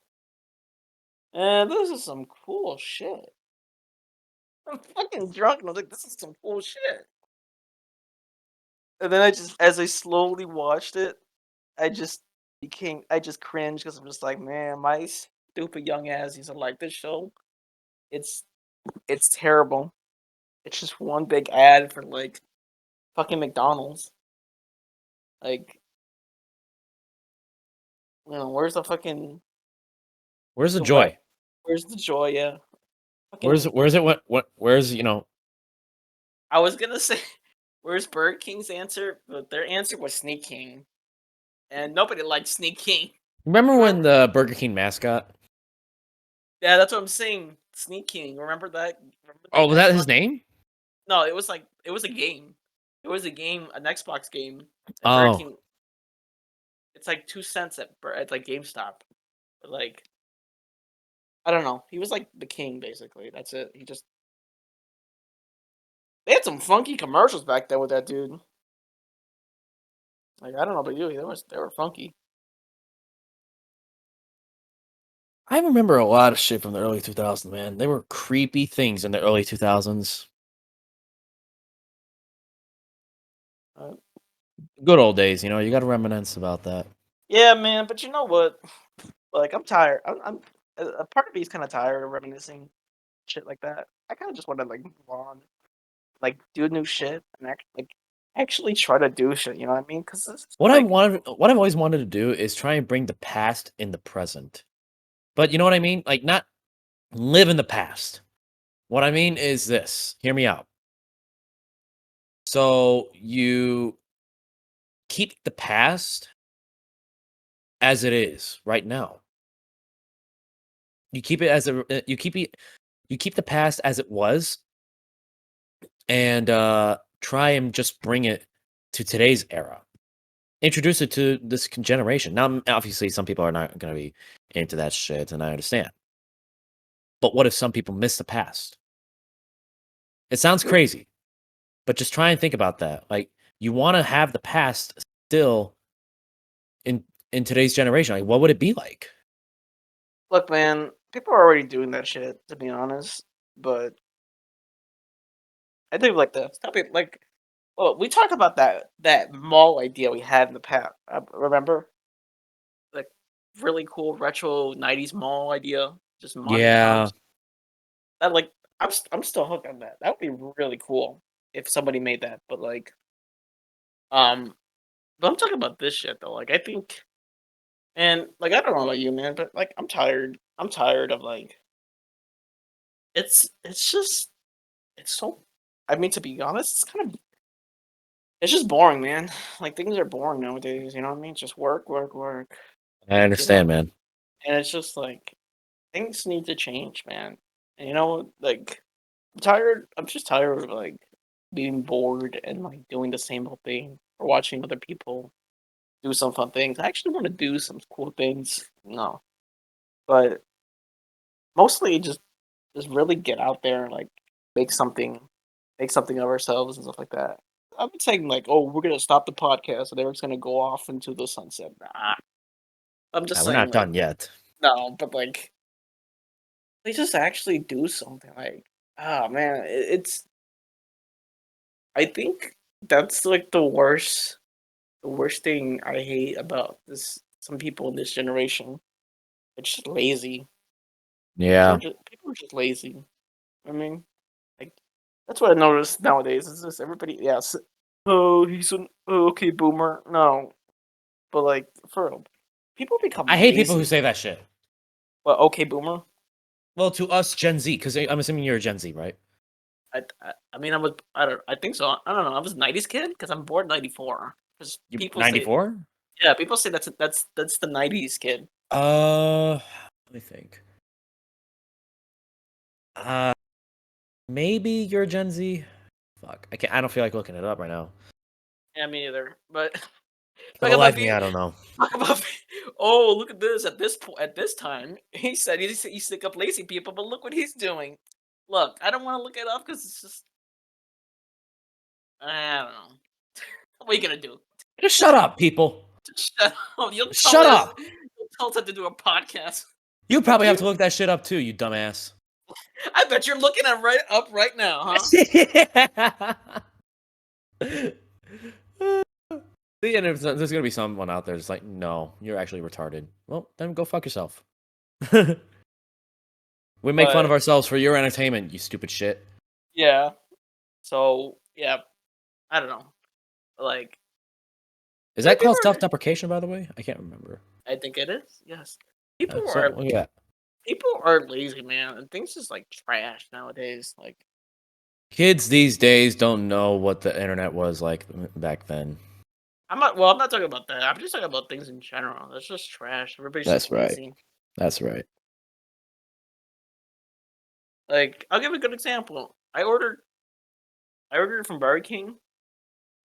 this is some cool shit. I'm fucking drunk, and I was like, this is some cool shit. And then as I slowly watched it, I just cringed because I'm just like, man, my stupid young ass used to like this show. It's, it's terrible. It's just one big ad for like fucking McDonald's. Like, where's the fucking, Where's the the what? joy? Where's the joy? Yeah. Where's Fucking, where's it where's, I was gonna say, where's Burger King's answer? But their answer was Sneak King. And nobody liked Sneak King. remember when Remember? the Burger King mascot. Yeah, that's what I'm saying. Sneak King. Remember that? Remember Oh, that was guy? that his name? No, it was a game. It was a game, an Xbox game at Burger Oh. King. It's like 2 cents at like GameStop. But like, I don't know. He was like the king basically. That's it. They had some funky commercials back then with that dude. Like, I don't know about you, they were funky. I remember a lot of shit from the early 2000s, man. They were creepy things in the early 2000s. Uh, Good old days, you gotta reminisce about that. yeah, man. But you know what? Like, I'm tired. I'm a part of me is kind of tired of reminiscing shit like that. I kind of just want to like move on, like do new shit, and actually try to do shit. You know what I mean? Because it's like, What I've always wanted to do is try and bring the past in the present. But you know what I mean? Like, not live in the past. What I mean is this. Hear me out. So you keep the past as it is right now. You keep it as you keep the past as it was, and try and just bring it to today's era. Introduce it to this generation. Now, obviously, some people are not going to be into that shit, and I understand. But what if some people miss the past? It sounds crazy, but just try and think about that. Like, you want to have the past still in today's generation. Like, what would it be like? Look, man, people are already doing that shit, to be honest. But I think like the topic, like, well, we talked about that mall idea we had in the past. Remember, like, really cool retro '90s mall idea, just modern Yeah, times. That like, I'm still hooked on that. That would be really cool if somebody made that. But like, um, but I'm talking about this shit though. Like, I think, and like, I don't know about you, man, but like, I'm tired. I'm tired of like, it's just it's so. I mean, to be honest, it's just boring, man. Like things are boring nowadays. You know what I mean? Just work, work, work. I You know, understand, man. and it's just like things need to change, man. And you know, like I'm tired. I'm just tired of like being bored and like doing the same old thing or watching other people do some fun things. I actually want to do some cool things. No, but mostly just really get out there and like make something make something of ourselves and stuff like that. I've been saying like, oh, we're gonna stop the podcast and everyone's gonna go off into the sunset. Nah, I'm just We're saying not like done yet. no, but like they just actually do something. Like, ah man, it's I think that's like the worst thing I hate about this some people in this generation. It's just lazy. Yeah, People are just lazy. I mean, like that's what I noticed nowadays. Is just everybody, yes. Oh, he's an okay boomer. No, but like for real, people become I hate people who lazy. say that shit. Well, okay boomer. Well, to us, Gen Z, because I'm assuming you're a Gen Z, right? I mean, I don't. I think so. I don't know. I was a '90s kid because I'm born '94. Because You people say, 94? yeah, people say that's the '90s kid. Let me think. Uh, maybe you're Gen Z. Fuck, I can't. I don't feel like looking it up right now. Yeah, me either. But For talk the life about of me, being I don't know. talk about. Oh, look at this. At this time, he said he's sick of lazy people, but look what he's doing. Look, I don't want to look it up because it's just I don't know. What are you gonna do? Just shut up, people. Just shut up. You'll tell Shut us. up. You'll tell us to do a podcast. You What probably do have to you? look that shit up too, you dumbass. I bet you're looking at right now, huh? And there's gonna be someone out there that's like, no, you're actually retarded. Well, then go fuck yourself. We make fun of But ourselves for your entertainment, you stupid shit. yeah. So yeah, I don't know. Like Is I mean, that called self-deprecation, by the way? I can't remember. I think it is. Yes. So look at that. People are lazy, man, and things just like trash nowadays. Like Kids these days don't know what the internet was like back then. I'm not talking about that. I'm just talking about things in general. It's just trash. Everybody's just That's right. lazy. That's right. Like I'll give a good example. I ordered from Burger King.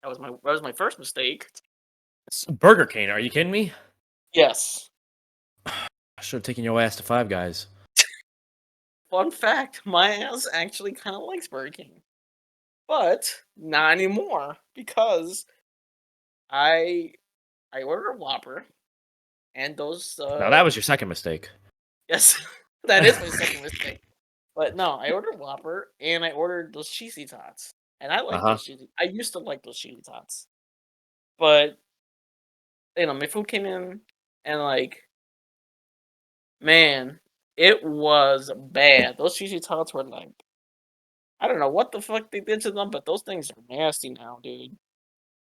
That was my first mistake. Burger King, are you kidding me? Yes. I should have taken your ass to Five Guys. Fun fact, my ass actually kind of likes Burger King. But not anymore because I I ordered a Whopper and those Now that was your second mistake. yes, that is my second mistake. But no, I ordered Whopper and I ordered those cheesy tots. And I like Uh-huh. those cheesy I used to like those cheesy tots. But my food came in and like man, it was bad. Those cheesy tots were like I don't know what the fuck they did to them, but those things are nasty now, dude.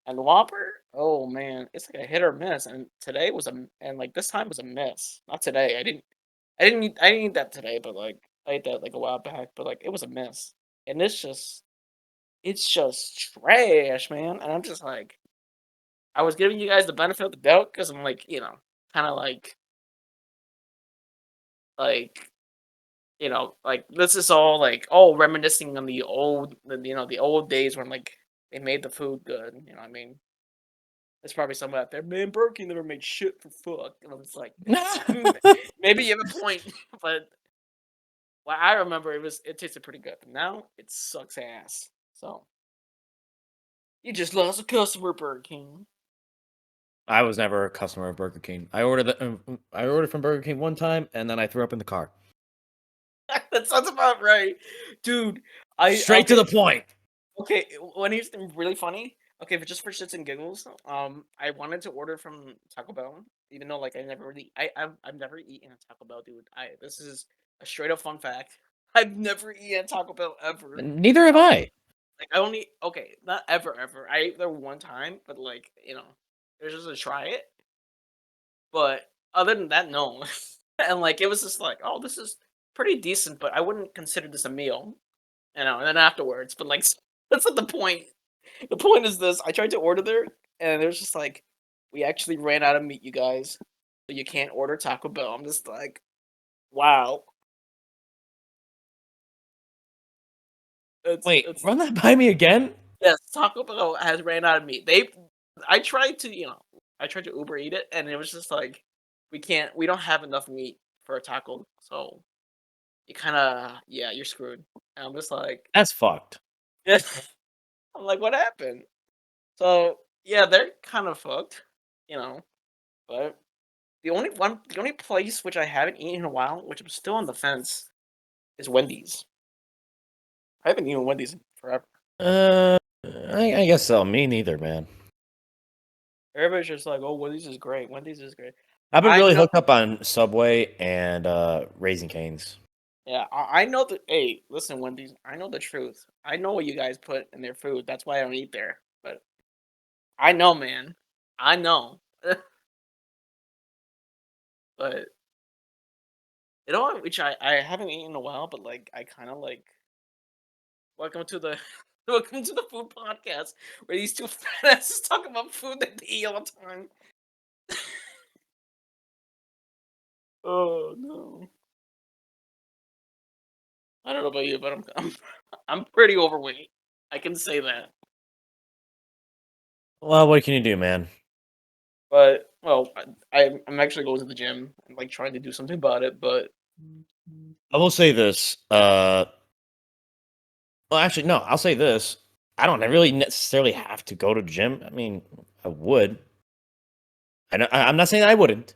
And the Whopper, oh man, it's like a hit or miss. And today was and like this time was a miss. Not today. I didn't eat that today, but like I ate that like a while back, but like it was a miss. And it's just trash, man. And I'm just I was giving you guys the benefit of the doubt because I'm like, kind of like like this is all like oh reminiscing on the old days when like they made the food good. You know, what I mean, there's probably someone out there, man, Burger King never made shit for fuck, and I'm just like, maybe you have a point, but well, I remember it tasted pretty good. But now it sucks ass. So you just lost a customer, Burger King. I was never a customer of Burger King. I ordered from Burger King one time, and then I threw up in the car. That sounds about right, dude. I Straight to okay. the point. Okay, when here's something really funny. Okay, but just for shits and giggles, I wanted to order from Taco Bell, even though like I never really, I've never eaten a Taco Bell, dude. This is a straight up fun fact. I've never eaten Taco Bell ever. Neither have I. Like I only okay, not ever. I ate there one time, but like it was just to try it. But other than that, no. And like it was just like, oh, this is pretty decent, but I wouldn't consider this a meal. And then afterwards, but like that's not the point. The point is this: I tried to order there, and it was just like, we actually ran out of meat, you guys. So you can't order Taco Bell. I'm just like, wow. Wait, It's run that by me again? yes, Taco Bell has ran out of meat. I tried to, I tried to Uber eat it, and it was just like, we don't have enough meat for a taco, so you kind of, yeah, you're screwed. And I'm just like, That's fucked. yeah. I'm like, what happened? So yeah, they're kind of fucked, you know. But the only place which I haven't eaten in a while, which I'm still on the fence, is Wendy's. I haven't eaten Wendy's in forever. I guess so. Me neither, man. Everybody's just like, "Oh, Wendy's is great. Wendy's is great." I've been I really know, hooked up on Subway and Raising Canes. yeah, I know that. Hey, listen, Wendy's. I know the truth. I know what you guys put in their food. That's why I don't eat there. But I know, man. I know. But which I haven't eaten in a while. But like, I kind of like. Welcome to the welcome to the food podcast where these two fat asses talk about food that they eat all the time. Oh no. I don't know about you, but I'm pretty overweight. I can say that. Well, what can you do, man? But well, I'm actually going to the gym and like trying to do something about it, but I will say this. Well, actually, no. I'll say this. I don't really necessarily have to go to the gym. I mean, I would. I'm not saying I wouldn't,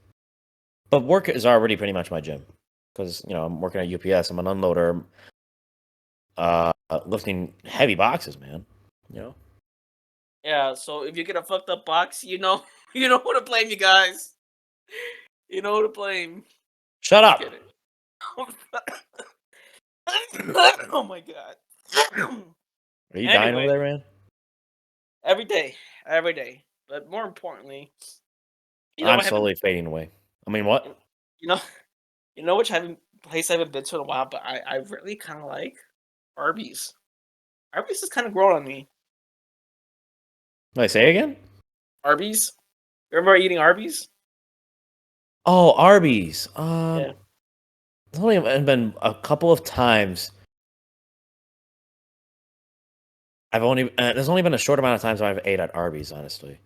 but work is already pretty much my gym because I'm working at UPS. I'm an unloader, lifting heavy boxes, man. You know. yeah, so if you get a fucked up box, you know who to blame, you guys. You know who to blame. I'm Shut just up. kidding. Oh my god. Are you dying over Anyway, there, man? every day, every day. But more importantly, you know I'm what happened? slowly fading away. I mean, what? You know, which haven't place I haven't been to in a while, but I really kind of like Arby's. Arby's is kind of growing on me. Did I say again? Arby's. Remember eating Arby's? Oh, Arby's. Yeah. It's only been a couple of times. There's only been a short amount of times I've ate at Arby's, honestly.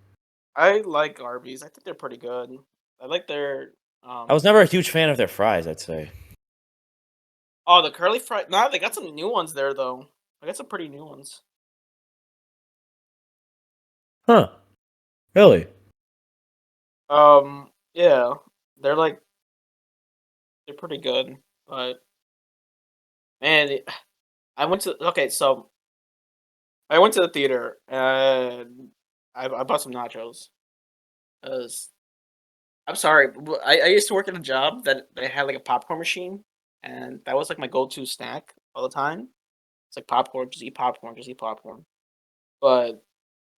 I like Arby's. I think they're pretty good. I like their I was never a huge fan of their fries, I'd say. oh, the curly fry. Nah, they got some new ones there though. I got some pretty new ones. Huh. Really? Yeah, they're like they're pretty good. But man, I went to okay, so I went to the theater and I bought some nachos. 'Cause I'm sorry, I used to work at a job that they had like a popcorn machine, and that was like my go-to snack all the time. It's like popcorn, just eat popcorn, just eat popcorn. But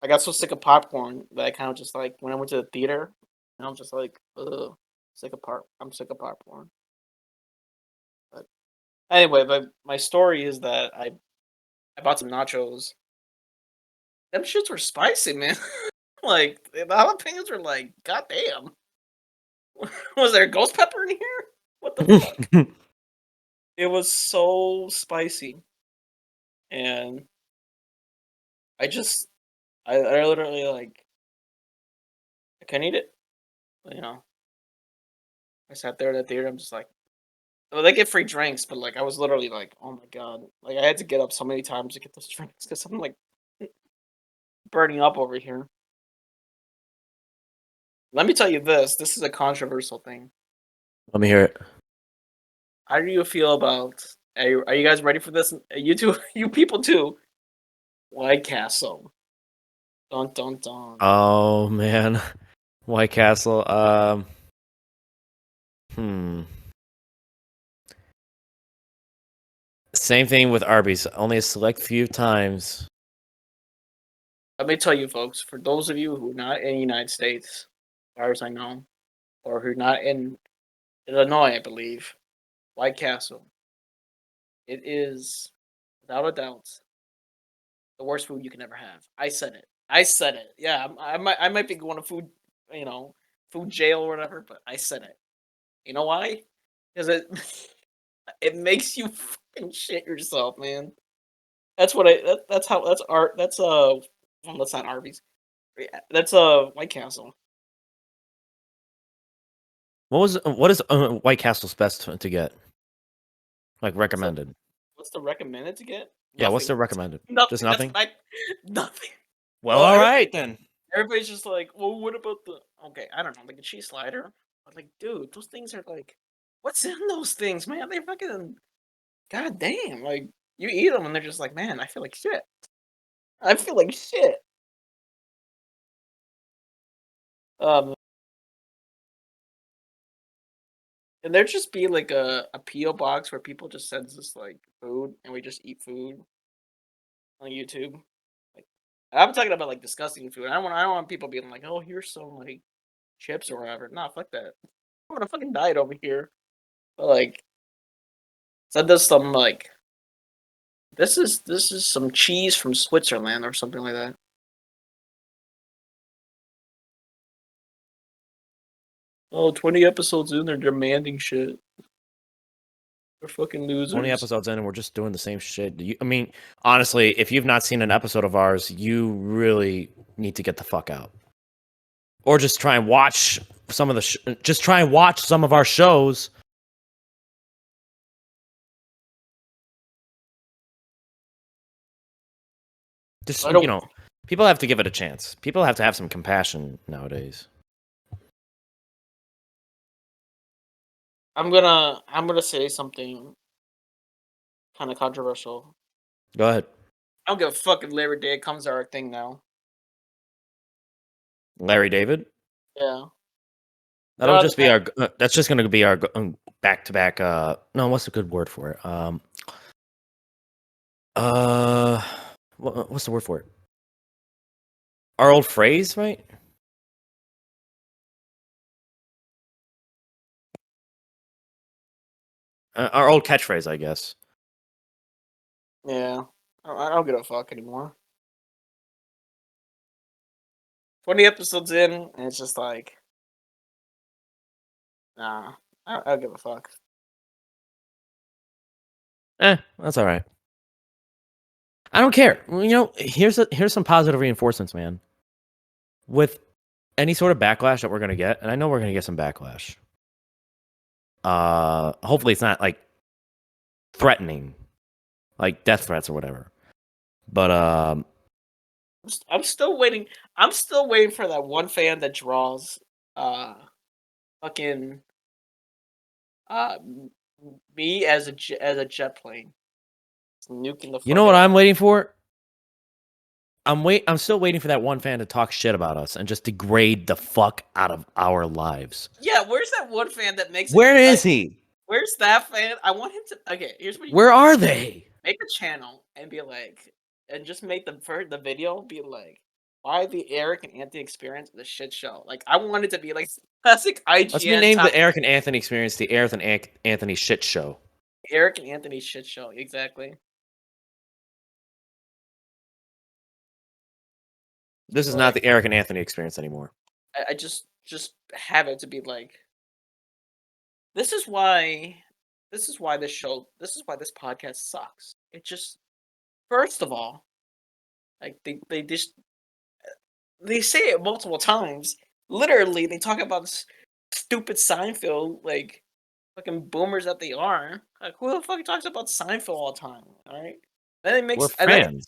I got so sick of popcorn that I kind of just like when I went to the theater, and I'm just like, ugh, I'm sick of popcorn. But anyway, but my story is that I bought some nachos. Them shits were spicy, man. Like the jalapenos were like, goddamn. Was there ghost pepper in here? What the fuck? It was so spicy, and I just, I literally like, I couldn't eat it. You know, I sat there at the theater. I'm just like, well, they get free drinks, but like, I was literally like, oh my god, like I had to get up so many times to get those drinks because I'm like burning up over here. Let me tell you this. This is a controversial thing. Let me hear it. How do you feel about? Are you guys ready for this? You two, you people too. White Castle. Dun dun dun. Oh man, White Castle. Hmm. Same thing with Arby's. Only a select few times. Let me tell you, folks. For those of you who are not in the United States, as far as I know, or who are not in Illinois, I believe, White Castle. It is, without a doubt, the worst food you can ever have. I said it. I said it. Yeah, I might be going to food, you know, food jail or whatever, but I said it. You know why? Because it it makes you fucking shit yourself, man. That's what that's how that's art. That's well, that's not Arby's. Yeah, that's White Castle. What is White Castle's best to get? Like So recommended? what's the recommended to get? Yeah, what's the Nothing. recommended? Just Nothing. That's nothing. what I. Nothing. Well, all Everybody, right then. everybody's just like, well, what about the? Okay, I don't know, like a cheese slider. But like, dude, those things are like, what's in those things, man? They fucking, god damn, like you eat them and they're just like, man, I feel like shit. I feel like shit. Um, and there just be like a PO box where people just sends us like food and we just eat food on YouTube. Like, I'm talking about like disgusting food. I don't want people being like, oh, here's some like chips or whatever. Nah, fuck that. I want a fucking diet over here. But like, send us some like this is some cheese from Switzerland or something like that. Oh, 20 episodes in, they're demanding shit. They're fucking 20 losers. episodes in, and we're just doing the same shit. I mean, honestly, if you've not seen an episode of ours, you really need to get the fuck out, or just try and watch some of the. Just try and watch some of our shows. Just I don't. people have to give it a chance. People have to have some compassion nowadays. I'm gonna say something kind of controversial. Go ahead, I don't give a fuck if Labor Day comes to our thing now. Larry David. Yeah. That'll just be our. That's just going to be our back to back. No, what's a good word for it? Uh, what's the word for it? Our old phrase, right? Our old catchphrase, I guess. Yeah. I don't give a fuck anymore. 20 episodes in, and it's just like, nah. I don't give a fuck. That's all right. I don't care. Here's some positive reinforcements, man. With any sort of backlash that we're gonna get, and I know we're gonna get some backlash. Hopefully it's not like threatening, like death threats or whatever. But I'm still waiting. I'm still waiting for that one fan that draws, uh, fucking, me as as a jet plane, nuking the fuck you know what out. I'm waiting for? I'm still waiting for that one fan to talk shit about us and just degrade the fuck out of our lives. Yeah, where's that one fan that makes it? Where Like, is he? where's that fan? I want him to. Okay, here's what you Where are they? make a channel and be like, and just make the video be like, why the Eric and Anthony experience the shit show. Like, I want it to be like classic Let's IGN rename top the Eric and Anthony experience the Eric and Anthony shit show. Eric and Anthony shit show. Exactly. This is not Like, the Eric and Anthony experience anymore. I just have it to be like, this is why this is why this podcast sucks. It just first of all, like they say it multiple times. Literally, they talk about stupid Seinfeld, like fucking boomers that they are. Like, who the fuck talks about Seinfeld all the time? All right. Then he We're makes fans. and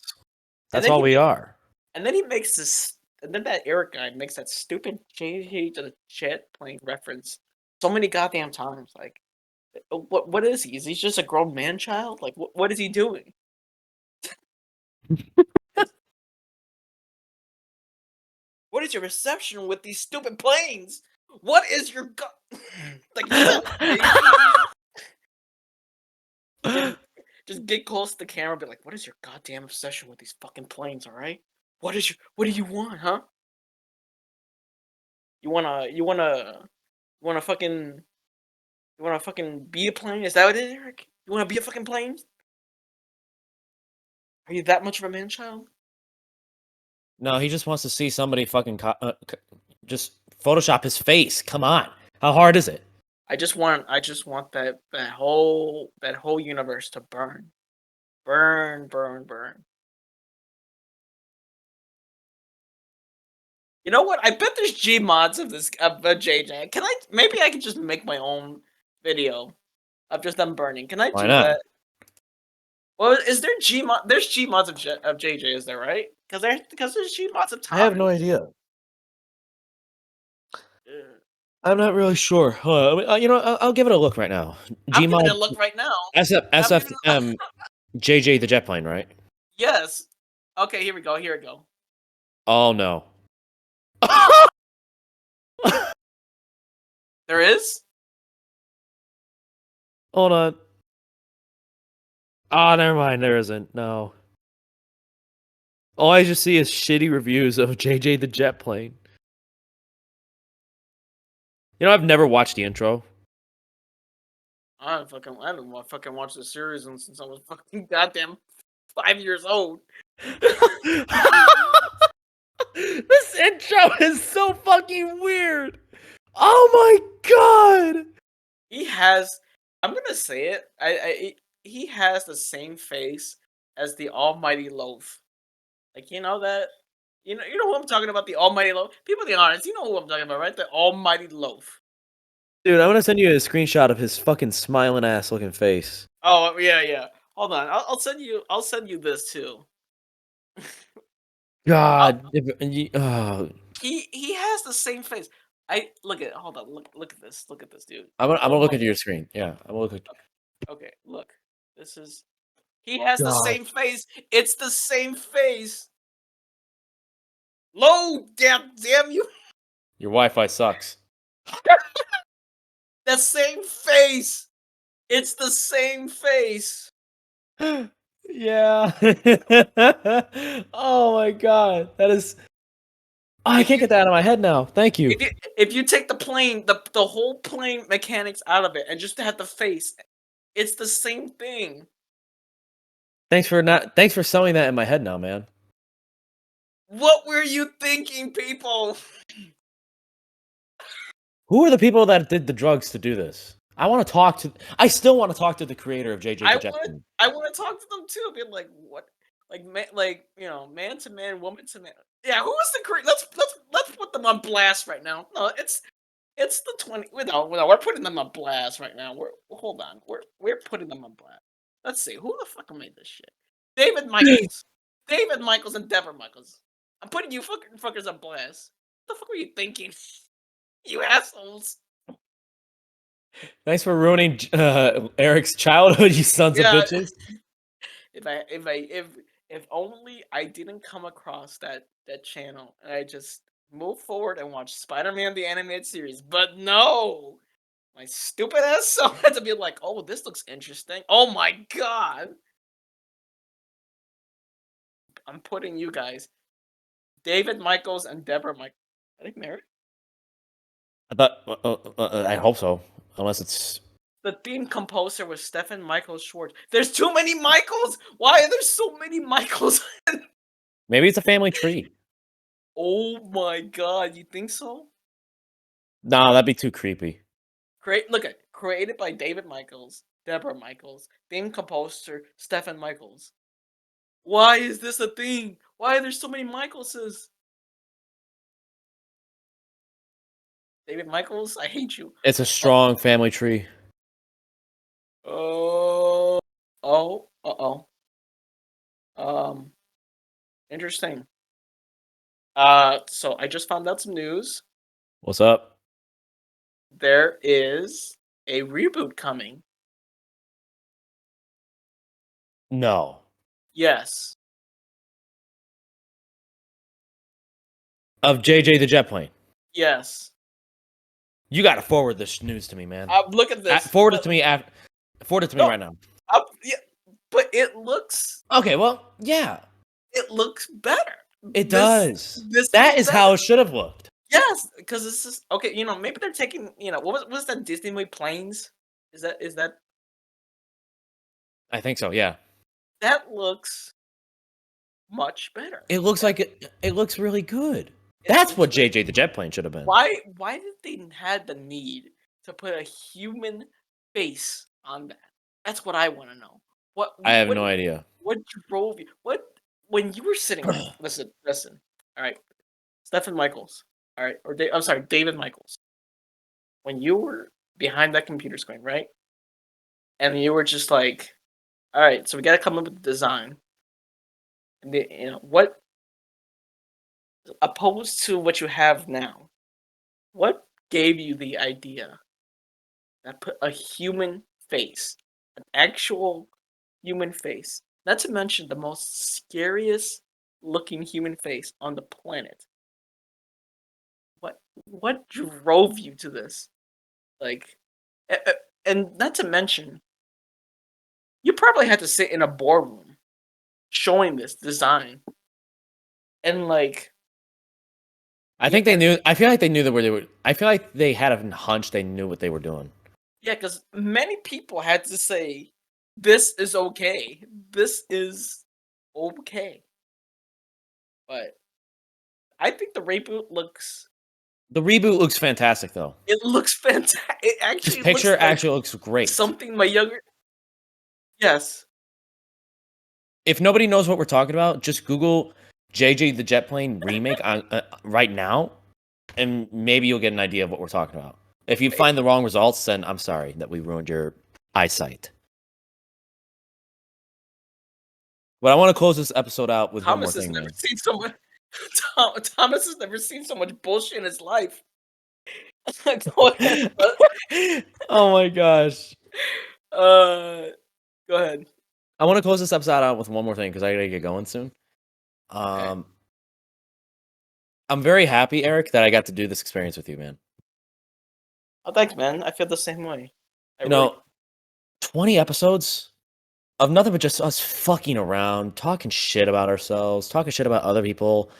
That's then all he we are. and then he makes this and then that Eric guy makes that stupid JJ to the jet plane reference so many goddamn times. Like, what is he? Is he just a grown man child? Like, what is he doing? What is your reception with these stupid planes? What is your like? You sound crazy. Just get close to the camera, and be like, "What is your goddamn obsession with these fucking planes? All right, what do you want, huh? You wanna fucking be a plane? Is that what it is, Eric? You wanna be a fucking plane? Are you that much of a man child? No, he just wants to see somebody fucking just Photoshop his face. Come on, how hard is it? I just want that whole universe to burn, burn, burn, burn. You know what? I bet there's G mods of this of JJ. Can I? Maybe I can just make my own video of just them burning. Can I Why do not? that? Well, is there G mod? There's G mods of JJ, is there right? Because there's G mods of I have no Thomas. idea. Ugh. I'm not really sure. You know, I'll give it a look right now. I'm giving it a Gmod look right now. I'm giving it SFM JJ the jet plane, right? yes. Okay, here we go. Here we go. Oh no. There is. Hold on. Oh, never mind. There isn't. No. All I just see is shitty reviews of JJ the jet plane. You know, I've never watched the intro. I don't fucking watch the series since I was fucking goddamn 5 years old. This intro is so fucking weird. Oh my god. He has. I'm gonna say it. He has the same face as the Almighty Loaf. Like you know that. You know who I'm talking about. The Almighty Loaf. People be honest. You know who I'm talking about, right? The Almighty Loaf. Dude, I'm gonna send you a screenshot of his fucking smiling ass looking face. Oh yeah, yeah. Hold on. I'll send you. I'll send you this too. God. Oh. He has the same face. I look at. Hold on. Look at this. Look at this, dude. I'm Oh gonna look my. at your screen. Yeah, I'm gonna look at. Okay. Look. This is. He has the God. same face. It's the same face. Low, damn you. Your Wi-Fi sucks. The same face. It's the same face. Yeah. Oh my god. That is. Oh, I can't get that out of my head now. Thank you. If you take the plane, the whole plane mechanics out of it and just have the face, it's the same thing. Thanks for selling that in my head now, man. What were you thinking, people? Who are the people that did the drugs to do this? I still want to talk to the creator of JJ the Jet Plane. I want to talk to them too. Be like, what? Like man to man, woman to man. Yeah, who is the creator? Let's put them on blast right now. No, it's the 20. No, we're putting them on blast right now. Hold on. We're putting them on blast. Let's see. Who the fuck made this shit? David Michaels. David Michaels and Deborah Michaels. I'm putting you fuckers on blast. What the fuck were you thinking? You assholes. Thanks for ruining Eric's childhood, you sons Yeah. of bitches. If only I didn't come across that channel and I just moved forward and watched Spider-Man the animated series. But no. My stupid ass self had to be like, "Oh, this looks interesting." Oh my god. I'm putting you guys, David Michaels and Deborah Michaels. Are they married? I thought. I hope so. Unless it's. The theme composer was Stefan Michael Schwartz. There's too many Michaels. Why are there so many Michaels? Maybe it's a family tree. Oh my god, you think so? No, that'd be too creepy. Created by David Michaels Deborah Michaels. Theme composer Stephen Michaels. Why is this a thing? Why are there so many Michaelses? David Michaels, I hate you. It's a strong family tree. Oh, uh-oh. Interesting. So I just found out some news. What's up? There is a reboot coming. No. Yes. Of JJ the Jet Plane. Yes. You got to forward this news to me, man. Look at this. Forward it to me. Forward it to me No, right now. yeah, but it looks Okay, well, yeah, better. it does. This That looks is how better. it should have looked. Yes, because it's just okay. Maybe they're taking. What was that Disney movie Planes? Is that I think so. Yeah, that looks much better? it looks like it. It looks really good. It That's looks what good. JJ the Jet Plane should have been. Why did they had the need to put a human face on that? That's what I want to know. What I have what no idea. what drove you? What when you were sitting? Listen. All right, Stephen Michaels. All right, I'm sorry, David Michaels. When you were behind that computer screen, right? And you were just like, all right, so we got to come up with a design. And what opposed to what you have now? What gave you the idea that put a human face, an actual human face, not to mention the most scariest looking human face on the planet? What drove you to this? Like, and not to mention, you probably had to sit in a boardroom showing this design, and like, I yeah, think they knew. I feel like they knew that where they were. I feel like they had a hunch. They knew what they were doing. yeah, because many people had to say, "This is okay. This is okay." But I think the reboot looks. The reboot looks fantastic, though. It looks fantastic. It This actually looks picture like actually looks great. something my younger. Yes. If nobody knows what we're talking about, just Google JJ the Jet Plane remake on right now, and maybe you'll get an idea of what we're talking about. If you find the wrong results, then I'm sorry that we ruined your eyesight. But I want to close this episode out with one more Thomas has thing, never man. seen so much. Thomas has never seen so much bullshit in his life. Go ahead. Oh my gosh. Uh, go ahead. I want to close this episode out with one more thing because I gotta get going soon. Okay. I'm very happy, Eric, that I got to do this experience with you, man. Oh, thanks, man. I feel the same way. You know, 20 episodes of nothing but just us fucking around, talking shit about ourselves, talking shit about other people.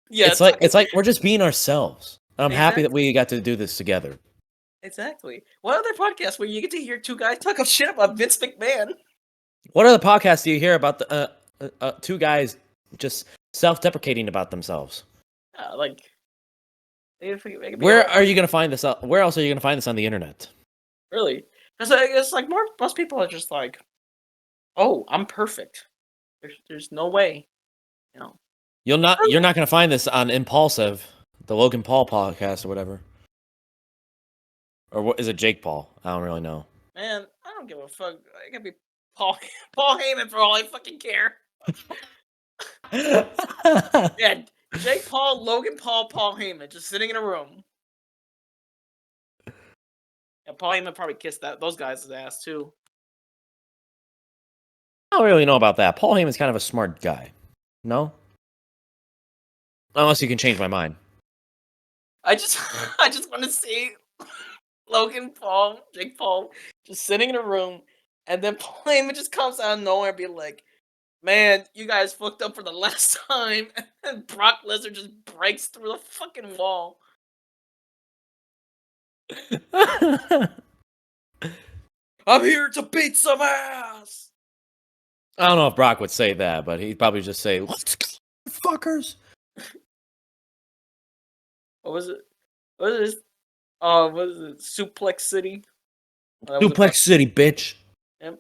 yeah, It's like we're just being ourselves. And I'm happy that exactly. we got to do this together. Exactly. What other podcast where you get to hear two guys talk of shit about Vince McMahon? What other podcasts do you hear about the two guys just self-deprecating about themselves? Like, it could be a Where whole- are you gonna find this? Where else are you gonna find this on the internet? really? Because I guess like most people are just like, oh, I'm perfect. There's no way, you know. You're not gonna find this on Impulsive, the Logan Paul podcast or whatever. Or what is it, Jake Paul? I don't really know. Man, I don't give a fuck. I could be Paul Paul Heyman for all I fucking care. Yeah, Jake Paul, Logan Paul, Paul Heyman, just sitting in a room. And Paul Heyman probably kissed those guys' ass too. I don't really know about that. Paul Heyman's kind of a smart guy. No? Unless you can change my mind. I just I just want to see Logan Paul, Jake Paul, just sitting in a room, and then Paul Heyman just comes out of nowhere and be like, "Man, you guys fucked up for the last time," and Brock Lesnar just breaks through the fucking wall. I'm here to beat some ass. I don't know if Brock would say that, but he'd probably just say, "Let's go, fuckers." What was it? What is it? What is it? Suplex City. That was a Duplex City, bitch. yep,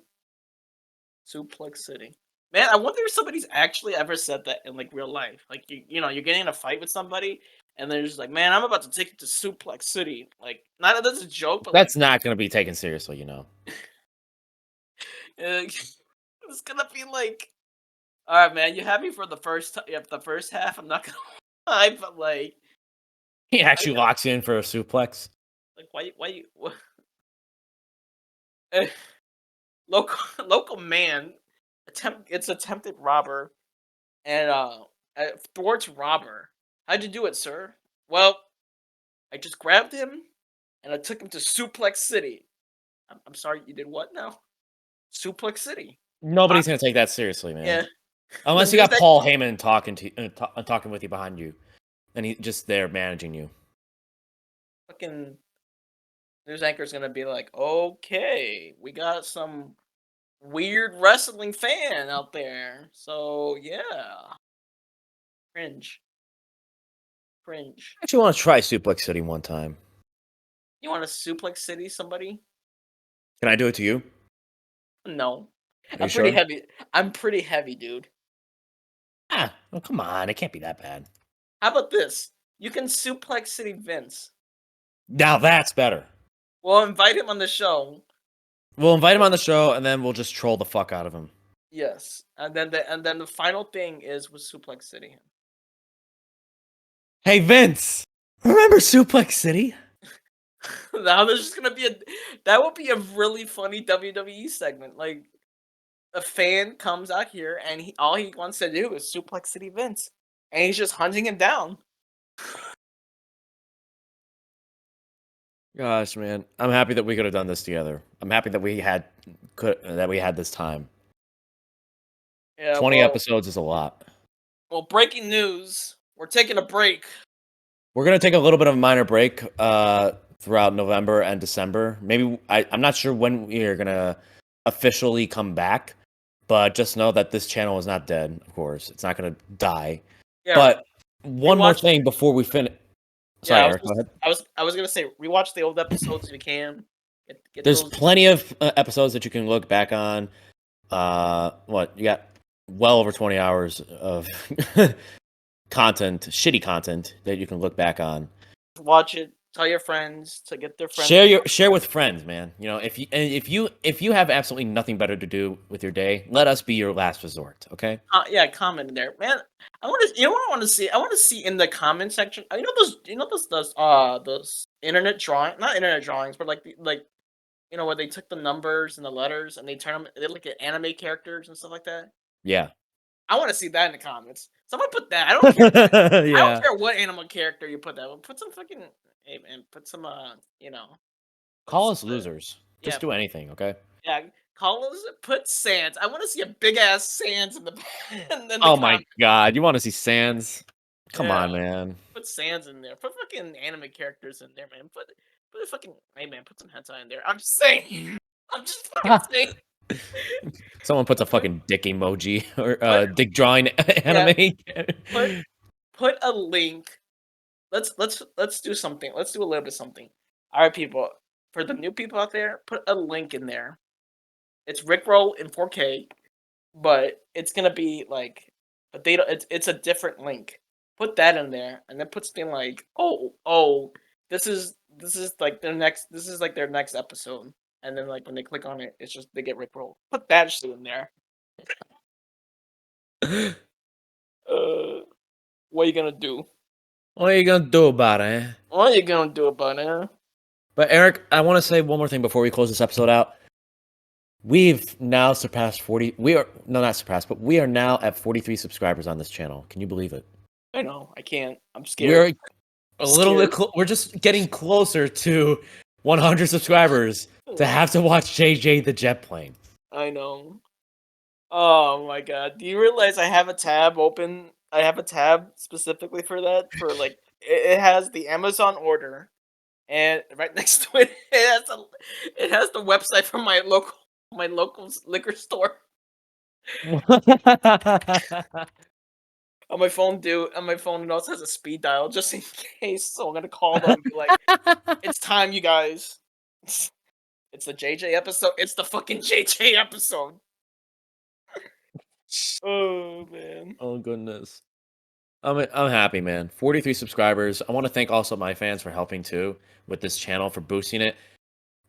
Suplex City. Man, I wonder if somebody's actually ever said that in like real life. Like you know, you're getting in a fight with somebody, and they're just like, "Man, I'm about to take you to Suplex City." Like, not that that's a joke, but like, That's not gonna be taken seriously, you know. it's gonna be like, all right, man, you had me for the first time, the first half. I'm not gonna lie, but He I, actually locks you in for a suplex. like, why you, local local man it's attempted robber and thwarts robber. How'd you do it, sir? Well, I just grabbed him and I took him to Suplex City. I'm sorry, you did what now? Suplex City. Huh? Nobody's gonna take that seriously, man. Yeah. The Unless you news got that Paul Heyman talking to talking with you behind you, and he just there managing you. fucking news anchor is gonna be like, okay, we got some weird wrestling fan out there. So yeah, cringe, cringe. I actually want to try Suplex City one time. You want to Suplex City somebody? Can I do it to you? No, Are you I'm pretty sure? heavy. I'm pretty heavy, dude. Ah, oh, come on, it can't be that bad. How about this? You can Suplex City Vince. Now that's better. We'll invite him on the show. We'll invite him on the show, and then we'll just troll the fuck out of him. Yes, and then the final thing is with Suplex City. Hey Vince, remember Suplex City? Now there's just gonna be a that would be a really funny WWE segment. Like a fan comes out here and he all he wants to do is Suplex City Vince, and he's just hunting him down. Gosh, man, I'm happy that we could have done this together. I'm happy that we had this time. Yeah, 20 episodes is a lot. well, breaking news. We're taking a break. We're gonna take a little bit of a minor break throughout November and December. Maybe I'm not sure when we are gonna officially come back, but just know that this channel is not dead. Of course, it's not gonna die. Yeah, But one more rewatch. thing before we finish. Yeah, Sorry, Eric. Go ahead. I was gonna say rewatch the old episodes if you can. Get There's those. plenty of episodes that you can look back on. What you got? Well over 20 hours of content, shitty content that you can look back on. Watch it. Tell your friends to get their friends. Share with friends, man. You know, if you have absolutely nothing better to do with your day, let us be your last resort. Okay. Yeah, comment in there, man. I want to. You know what I want to see? I want to see in the comment section. You know those. You know those internet drawing, not internet drawings, but like you know where they took the numbers and the letters and they turn them. They look at anime characters and stuff like that. Yeah. I want to see that in the comments. Someone put that. I don't care. I don't Yeah. care what animal character you put that. Put some fucking. Hey man, put some. You know. Call us losers. Yeah, Just do anything. Okay. yeah. Call us. Put Sans. I want to see a big ass Sans in the in the Oh my comments. god, you want to see Sans? Come Yeah. on, man. Put Sans in there. Put fucking anime characters in there, man. Put a fucking hey man. Put some hentai in there. I'm just saying. I'm just fucking saying. Someone puts a fucking dick emoji or Put, dick drawing anime. put put a link. Let's do something. Let's do a little bit of something. All right, people. For the new people out there, put a link in there. It's Rickroll in 4K, but it's gonna be like a data. It's a different link. Put that in there, and then put something like, oh, this is like their next. This is like their next episode, and then like when they click on it, it's just they get Rickroll. Put that shit in there. What are you gonna do? What are you gonna do about it? Eh? What are you gonna do about it? But Eric, I want to say one more thing before we close this episode out. We've now surpassed 40. We are no, not surpassed, but we are now at 43 subscribers on this channel. Can you believe it? I know. I can't. I'm scared. We're a little Scared. bit. We're just getting closer to 100 subscribers to have to watch JJ the jet plane. I know. Oh my god. Do you realize I have a tab open? I have a tab specifically for that. For like, it has the Amazon order, and right next to it, it has the website from my local liquor store on my phone. On my phone, it also has a speed dial just in case. So I'm gonna call them and be like, "It's time, you guys. It's the JJ episode. It's the fucking JJ episode. Oh man. Oh goodness. I'm happy, man. 43 subscribers. I want to thank also my fans for helping too with this channel for boosting it.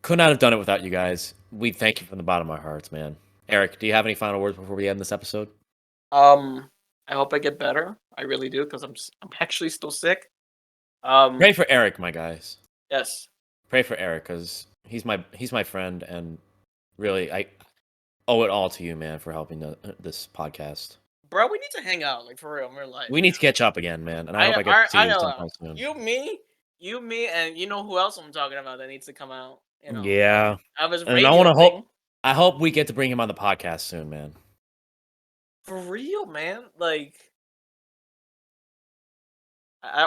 Could not have done it without you guys. We thank you from the bottom of our hearts, man. Eric, do you have any final words before we end this episode? I hope I get better. I really do because I'm actually still sick. Pray for Eric, my guys. Yes. Pray for Eric because he's my friend, and really I owe it all to you, man, for helping this podcast. Bro, we need to hang out, like, for real, in real life. We need to catch up again, man, and I hope I get to see you sometime soon. You, me, and you know who else I'm talking about that needs to come out. You know, Yeah, I was. and I hope we get to bring him on the podcast soon, man. For real, man. Like,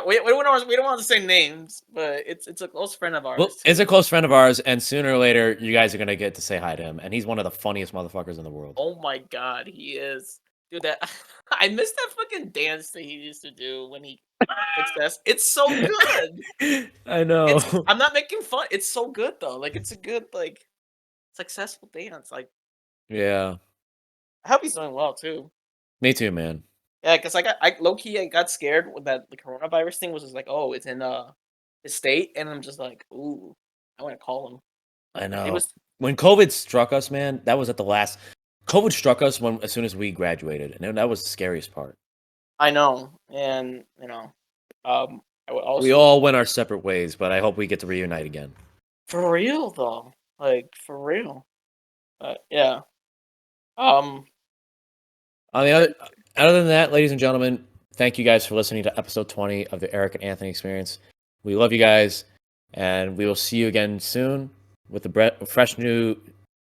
we don't want to say names, but it's a close friend of ours. Well, it's a close friend of ours, and sooner or later, you guys are gonna get to say hi to him, and he's one of the funniest motherfuckers in the world. Oh my god, he is. Dude, that I miss that fucking dance that he used to do when he success. It's so good. I know. I'm not making fun. It's so good though. Like it's a good like successful dance. Like Yeah. I hope he's doing well too. Me too, man. Yeah, because I low key I got scared when the coronavirus thing was just like, oh, it's in his state, and I'm just like, ooh, I want to call him. I know. It was When COVID struck us, man, that was at the last. COVID struck us as soon as we graduated, and that was the scariest part. I know, and you know, I would also We all went our separate ways, but I hope we get to reunite again. for real though, like for real. Yeah. Um. On the other than that, ladies and gentlemen, thank you guys for listening to episode 20 of the Eric and Anthony Experience. We love you guys, and we will see you again soon with the fresh new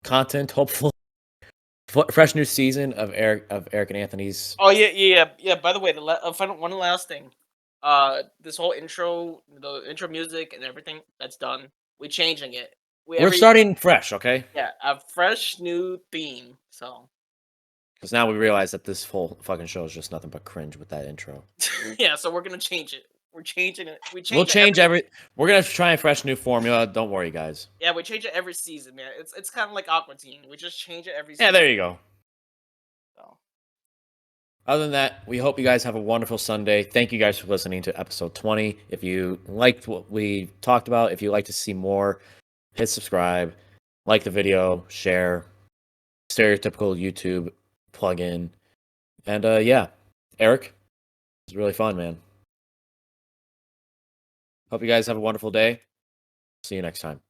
content, hopefully. Fresh new season of Eric and Anthony's. Oh yeah. By the way, one last thing. This whole intro, the intro music and everything, that's done. We're changing it. We're starting fresh, okay? Yeah, a fresh new theme. So. Because now we realize that this whole fucking show is just nothing but cringe with that intro. Yeah, so we're gonna change it. We're changing it. We'll change We're gonna try a fresh new formula. Don't worry, guys. Yeah, we change it every season, man. It's kind of like Aqua Teen. We just change it every season. Yeah, there you go. So. Other than that, we hope you guys have a wonderful Sunday. Thank you guys for listening to episode 20. If you liked what we talked about, if you'd like to see more, hit subscribe, like the video, share, stereotypical YouTube plug-in. And yeah, Eric, it was really fun, man. Hope you guys have a wonderful day. See you next time.